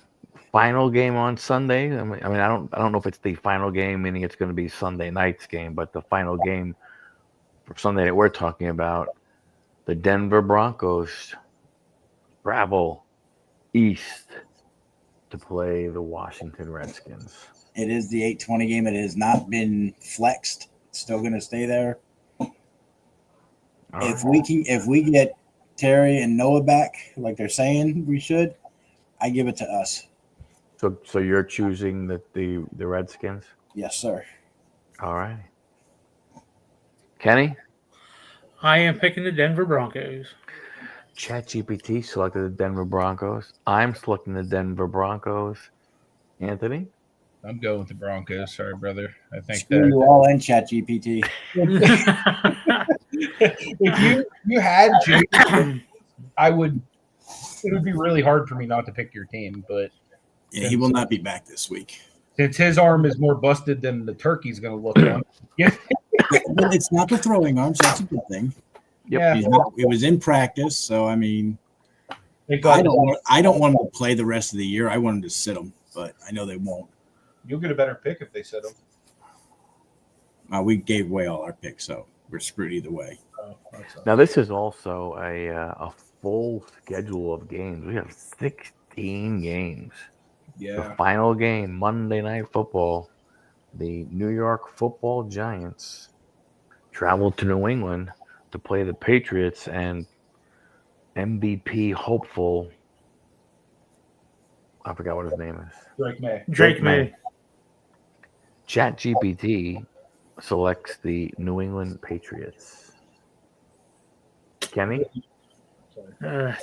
Final game on Sunday. I mean, I don't know if it's the final game, meaning it's going to be Sunday night's game, but the final game for Sunday that we're talking about, the Denver Broncos travel east to play the Washington Redskins. It is the 8:20 game. It has not been flexed. It's still going to stay there. If we get Terry and Noah back, like they're saying we should, I give it to us. So you're choosing the Redskins? Yes, sir. All right. Kenny? I am picking the Denver Broncos. ChatGPT selected the Denver Broncos. I'm selecting the Denver Broncos. Anthony? I'm going with the Broncos. Sorry, brother. I think Screw you all in ChatGPT. if you had Jason, it would be really hard for me not to pick your team, but Yeah, he will not be back this week. since his arm is more busted than the turkey's going to look on. Yeah. But it's not the throwing arms. That's a good thing. Yeah. It was in practice, so I mean, Thank God. I don't want him to play the rest of the year. I want him to sit him, but I know they won't. You'll get a better pick if they set him. We gave away all our picks, so we're screwed either way. Now, this is also a full schedule of games. We have 16 games. Yeah. The final game, Monday Night Football, the New York Football Giants travel to New England to play the Patriots, and MVP hopeful, I forgot what his name is. Drake May. ChatGPT selects the New England Patriots. Kenny?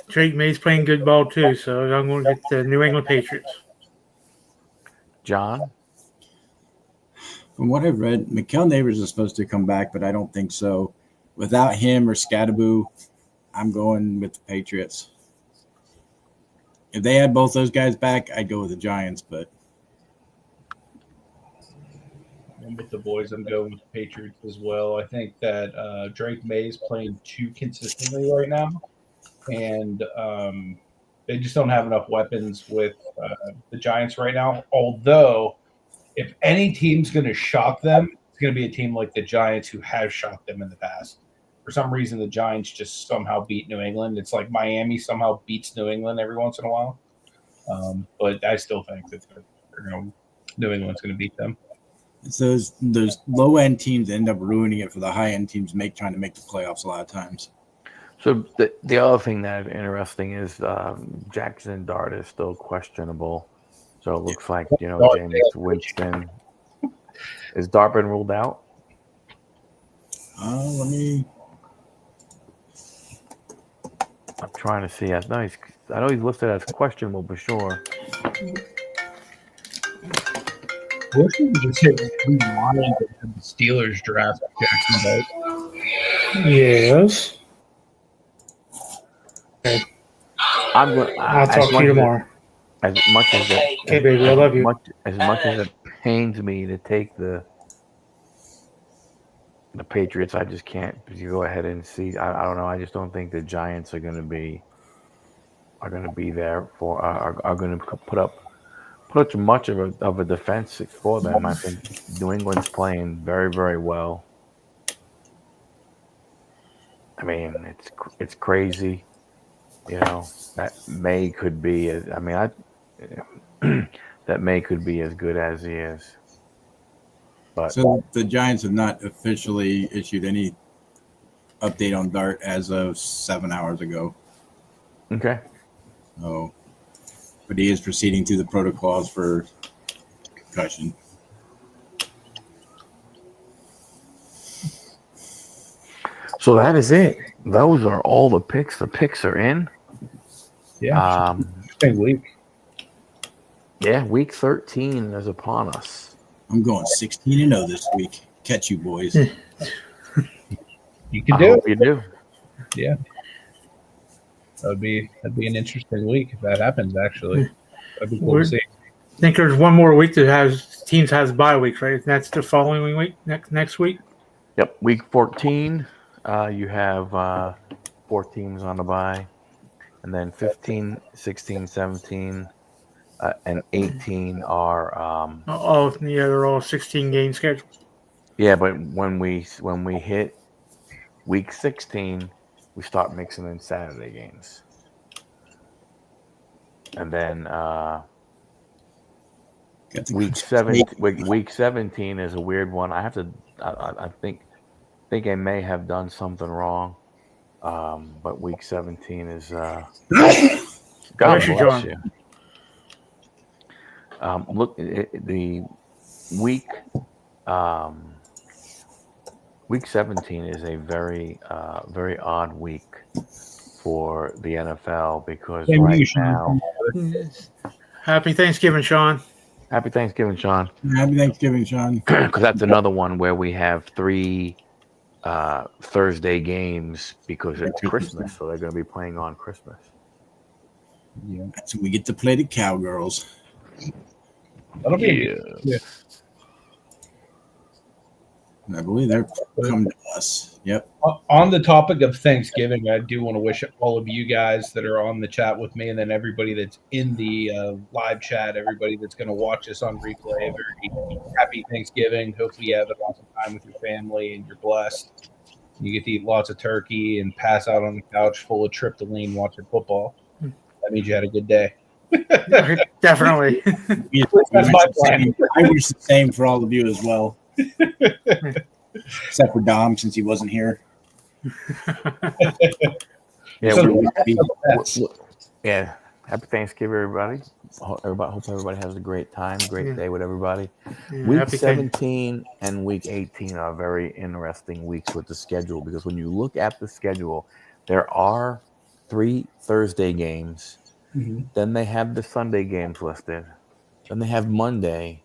Drake May's playing good ball too, so I'm going to get the New England Patriots. John? From what I've read, Mikael Neighbors is supposed to come back, but I don't think so. Without him or Scadaboo, I'm going with the Patriots. If they had both those guys back, I'd go with the Giants, but I'm with the boys. I'm going with the Patriots as well. I think that Drake May is playing too consistently right now, and they just don't have enough weapons with the Giants right now. Although, if any team's going to shock them, it's going to be a team like the Giants who has shocked them in the past. For some reason, the Giants just somehow beat New England. It's like Miami somehow beats New England every once in a while. But I still think that New England's going to beat them. it's those low end teams end up ruining it for the high end teams, trying to make the playoffs a lot of times. So the other thing that is interesting is Jackson Dart is still questionable. So it looks like, James Winston. Is Dart been ruled out? I'm trying to see. I know he's listed as questionable for sure. What should we just hit rewind the Steelers draft Jackson Dart? Yes. I'll talk to you tomorrow. As much as it, Okay, baby, I love you. As much as it pains me to take the Patriots, I just can't. You go ahead and see. I don't know. I just don't think the Giants are going to be are going to be there for are going to put up much of a defense for them. I think New England's playing very, very well. I mean, it's crazy. You know, that May could be. That May could be as good as he is. But so the Giants have not officially issued any update on Dart as of 7 hours ago. okay. Oh, but he is proceeding through the protocols for concussion. So that is it. Those are all the picks. The picks are in. Yeah. Interesting week. Yeah, week 13 is upon us. I'm going 16-0 this week. Catch you, boys. You can I do hope it. you do. Yeah. That'd be an interesting week if that happens. Actually, that'd be cool to see. I think there's one more week that teams has bye weeks, right? That's the following week, next week. Yep, week 14. You have 4 teams on the bye, and then 15, 16, 17, and 18 are. They're all 16 game schedule. Yeah, but when we hit week 16, we start mixing in Saturday games, and then week 17 is a weird one. I have to. I think I may have done something wrong, but week 17 is. God bless you. Look, the week. Week 17 is a very, very odd week for the NFL because right now. Happy Thanksgiving, Sean. Happy Thanksgiving, Sean. Happy Thanksgiving, Sean. Because that's another one where we have 3 Thursday games because it's Christmas, so they're going to be playing on Christmas. Yeah, so we get to play the Cowgirls. That'll be I believe they're coming to us. Yep. On the topic of Thanksgiving, I do want to wish all of you guys that are on the chat with me, and then everybody that's in the live chat, everybody that's going to watch us on replay, a very happy Thanksgiving. Hopefully you have an awesome time with your family and you're blessed. You get to eat lots of turkey and pass out on the couch full of tryptolene watching football. That means you had a good day. Definitely. That's my plan. I wish the same for all of you as well. Except for Dom, since he wasn't here. Yeah, So yeah. Happy Thanksgiving, everybody. Hope everybody has a great time, great day with everybody. Week 17 and week 18 are very interesting weeks with the schedule because when you look at the schedule, there are 3 Thursday games. Mm-hmm. Then they have the Sunday games listed. Then they have Monday.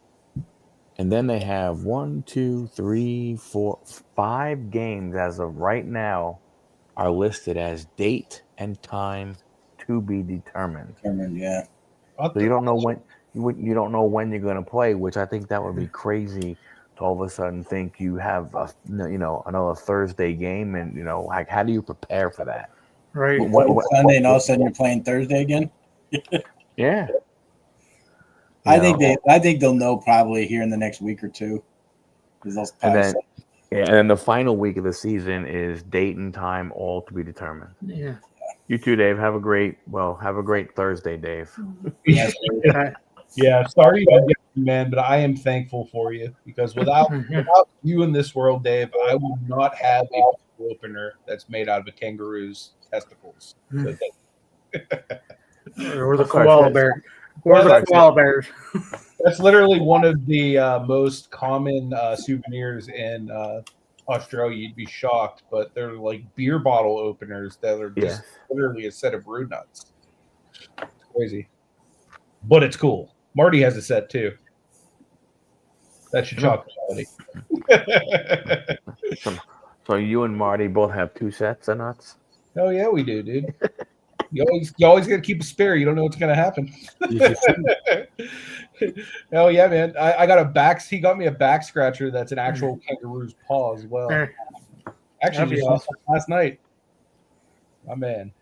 And then they have 1, 2, 3, 4, 5 games as of right now are listed as date and time to be determined. Yeah. So you don't know when you're going to play, which I think that would be crazy to all of a sudden think you have another Thursday game, and like how do you prepare for that? Right. Sunday, and all of a sudden you're playing Thursday again. Yeah. I think they'll know probably here in the next week or two. And then the final week of the season is date and time all to be determined. Yeah. You too, Dave. Have a great Thursday, Dave. Yeah, sorry about you, man, but I am thankful for you because without you in this world, Dave, I would not have a opener that's made out of a kangaroo's testicles. Or the koala bear. Or the koala bears. That's literally one of the most common souvenirs in Australia. You'd be shocked, but they're like beer bottle openers that are just literally a set of brood nuts. It's crazy. But it's cool. Marty has a set too. That's your chocolate quality. So you and Marty both have 2 sets of nuts? Oh yeah, we do, dude. You always got to keep a spare. You don't know what's going to happen. Oh yeah, man. I got he got me a back scratcher that's an actual kangaroo's paw as well. Actually, just last night. My man.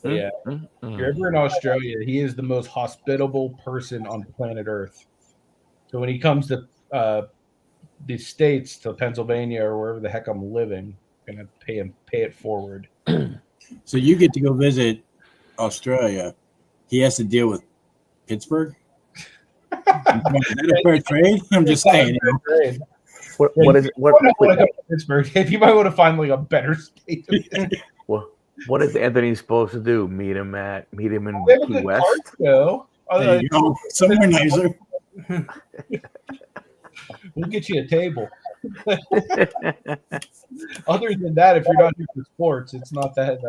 Yeah. If you're ever in Australia, he is the most hospitable person on planet Earth. So when he comes to the States, to Pennsylvania or wherever the heck I'm living, I'm gonna pay it forward. So you get to go visit Australia. He has to deal with Pittsburgh. Is that a fair trade? I'm just saying. What is what? Pittsburgh? If you might want to find like a better state. What is Anthony supposed to do? Meet him in Key West? There you go. Somewhere nicer. We'll get you a table. Other than that, if you're not here for sports, it's not that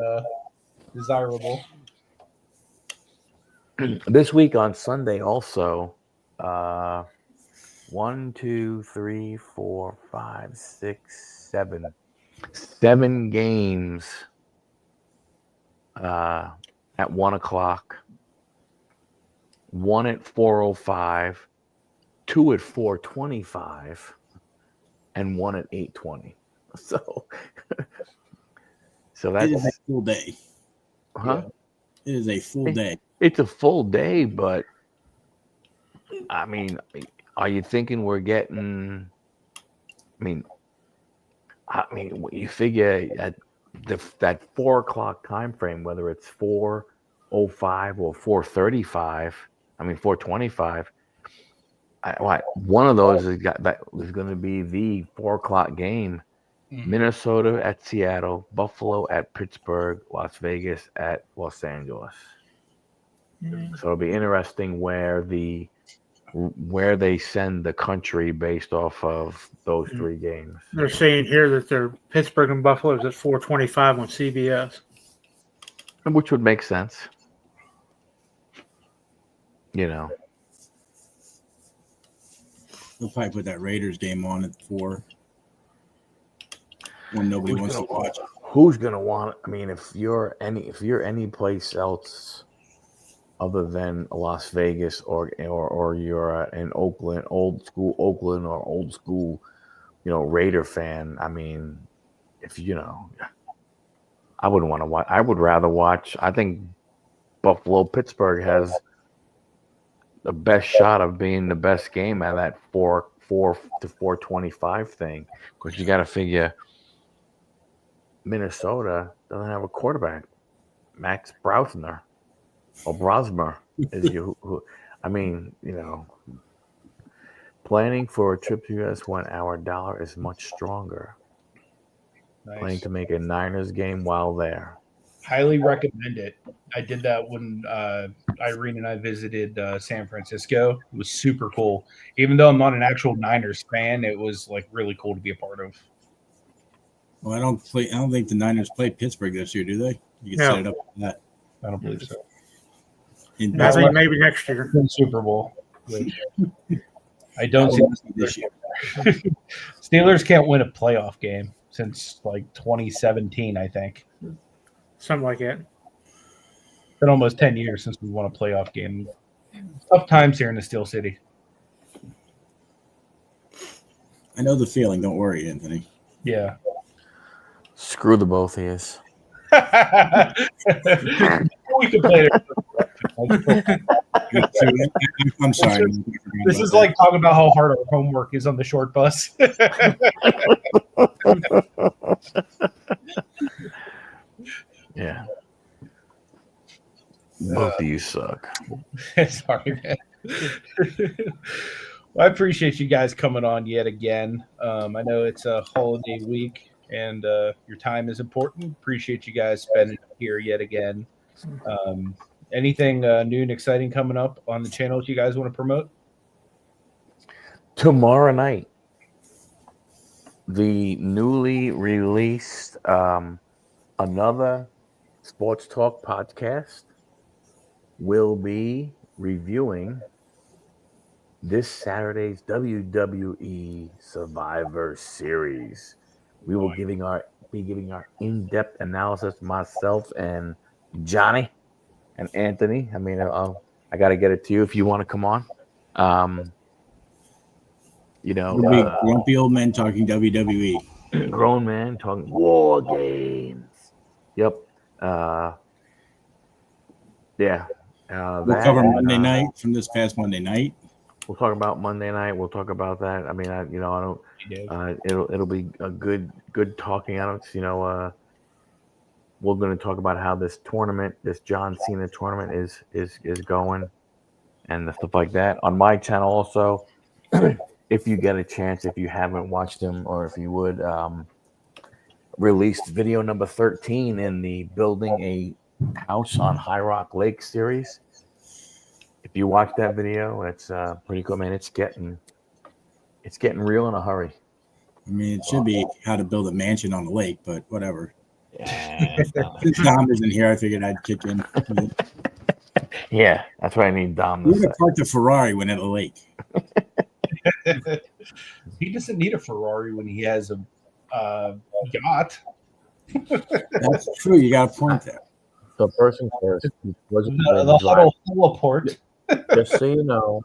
desirable. This week on Sunday, also, 1, 2, 3, 4, 5, 6, 7. 7 games at 1 o'clock. 1 at 4:05, 2 at 4:25, and 1 at 8:20. So that's it is a full day. Huh? It is a full day. It's a full day, but I mean, are you thinking we're getting? I mean, you figure at that 4 o'clock time frame, whether it's 4:05 or 4:35. I mean 4:25. One of those is going to be the 4 o'clock game. Minnesota at Seattle, Buffalo at Pittsburgh, Las Vegas at Los Angeles. So it'll be interesting where they send the country based off of those 3 games. They're saying here that they're Pittsburgh and Buffalo is at 4:25 on CBS, which would make sense. You know, they'll probably put that Raiders game on at 4 when nobody wants to watch it. Who's gonna want? I mean, if you're any place else other than Las Vegas or you're in Oakland, old school Oakland or old school, Raider fan. I mean, I wouldn't want to watch. I would rather watch. I think Buffalo Pittsburgh has the best shot of being the best game at that 4 to 4:25 thing, because you got to figure Minnesota doesn't have a quarterback. Max Brosmer or Brosmer is who I mean, planning for a trip to US when our dollar is much stronger. Nice. Planning to make a Niners game while there. Highly recommend it. I did that when Irene and I visited San Francisco. It was super cool. Even though I'm not an actual Niners fan, it was like really cool to be a part of. Well, I don't think the Niners play Pittsburgh this year, do they? You can set it up for that. I don't believe so. I think maybe next year. Super Bowl. I don't see this year. Steelers can't win a playoff game since like 2017, I think. Something like that. It's been almost 10 years since we won a playoff game. Tough times here in the Steel City. I know the feeling. Don't worry, Anthony. Yeah. Screw the both of us. We can play it. I'm sorry. This is like talking about how hard our homework is on the short bus. Yeah. Both of you suck. Sorry, man. Well, I appreciate you guys coming on yet again. I know it's a holiday week and your time is important. Appreciate you guys spending it here yet again. Anything new and exciting coming up on the channels you guys want to promote? Tomorrow night, the newly released another Sports Talk podcast will be reviewing this Saturday's WWE Survivor Series. We will be giving our in-depth analysis, myself and Johnny and Anthony. I mean, I got to get it to you if you want to come on. Grumpy old men talking WWE. Grown man talking war games. Yep. Yeah. We'll cover Monday night from this past Monday night. We'll talk about Monday night. We'll talk about that. I mean, I don't. It'll be a good talking. I don't. We're going to talk about how this tournament, this John Cena tournament, is going, and stuff like that on my channel also. If you get a chance, if you haven't watched them, or if you would, released video number 13 in the Building a House on High Rock Lake series. If you watch that video, it's pretty cool, man. It's getting real in a hurry. I mean, it should be how to build a mansion on the lake, but whatever. Yeah, Since Dom isn't here, I figured I'd kick in. Yeah, that's what I need Dom to We're say. gonna park the Ferrari when at the lake. He doesn't need a Ferrari when he has a yacht. That's true. You got a point there. So first and first, The huddle teleport. just so you know,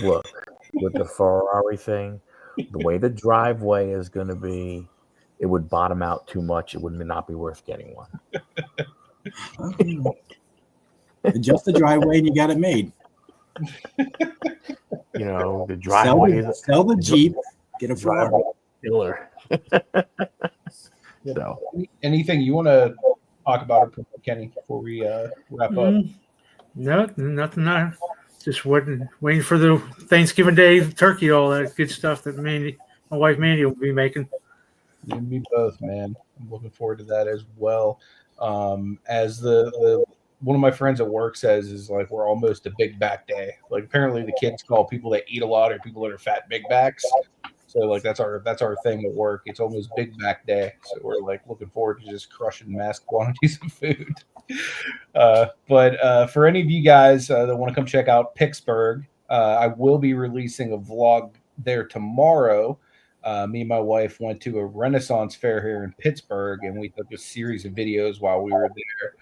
look, with the Ferrari thing, the way the driveway is going to be, it would bottom out too much. It would not be worth getting one. Adjust the driveway and you got it made. The driveway sell the Jeep, get a Ferrari. Killer. So, anything you want to talk about, Kenny, before we wrap up? No, nothing. Just waiting for the Thanksgiving Day turkey, all that good stuff that my wife Mandy will be making. You and me both, man. I'm looking forward to that as well. As the one of my friends at work says, is like we're almost a big back day. Like apparently the kids call people that eat a lot or people that are fat big backs. So like that's our thing at work. It's almost big back day. So we're like looking forward to just crushing mass quantities of food. But for any of you guys that want to come check out Pittsburgh, I will be releasing a vlog there tomorrow. Me and my wife went to a Renaissance fair here in Pittsburgh, and we took a series of videos while we were there.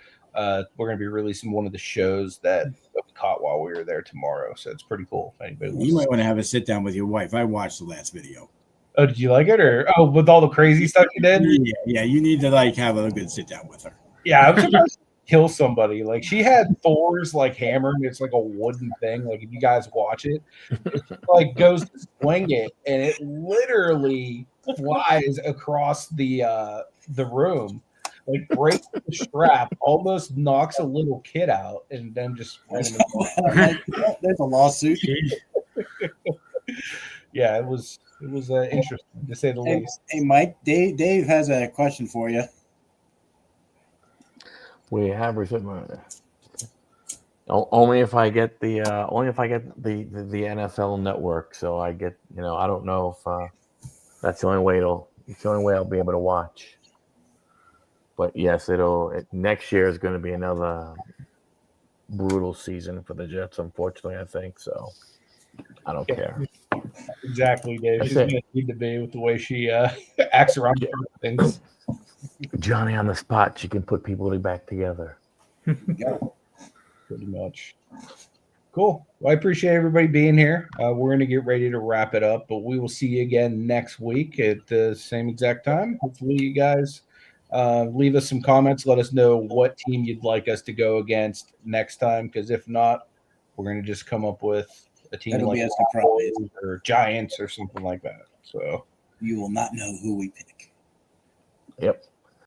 We're going to be releasing one of the shows that we caught while we were there tomorrow. So it's pretty cool. If anybody You might want to have a sit down with your wife. I watched the last video. Oh, did you like it? Or with all the crazy stuff you did? Yeah, you need to have a good sit down with her. Yeah, I was supposed to kill somebody. Like she had Thor's hammer, and it's like a wooden thing. Like if you guys watch it, it goes to swing it, and it literally flies across the room. Breaks the strap, almost knocks a little kid out, and then just there's a lawsuit. Yeah, it was interesting to say the least. Hey, Mike, Dave has a question for you. We have received only if I get the NFL Network. So I get I don't know if that's the only way I'll be able to watch. But yes, next year is going to be another brutal season for the Jets, unfortunately, I think. So I don't care. Exactly, Dave. She's going to need to be with the way she acts around things. Johnny on the spot. She can put people back together. Yeah, pretty much. Cool. Well, I appreciate everybody being here. We're going to get ready to wrap it up, but we will see you again next week at the same exact time. Hopefully you guys leave us some comments. Let us know what team you'd like us to go against next time, because if not, we're going to just come up with a team That'll like be a surprise. or Giants or something like that. So you will not know who we pick. Yep.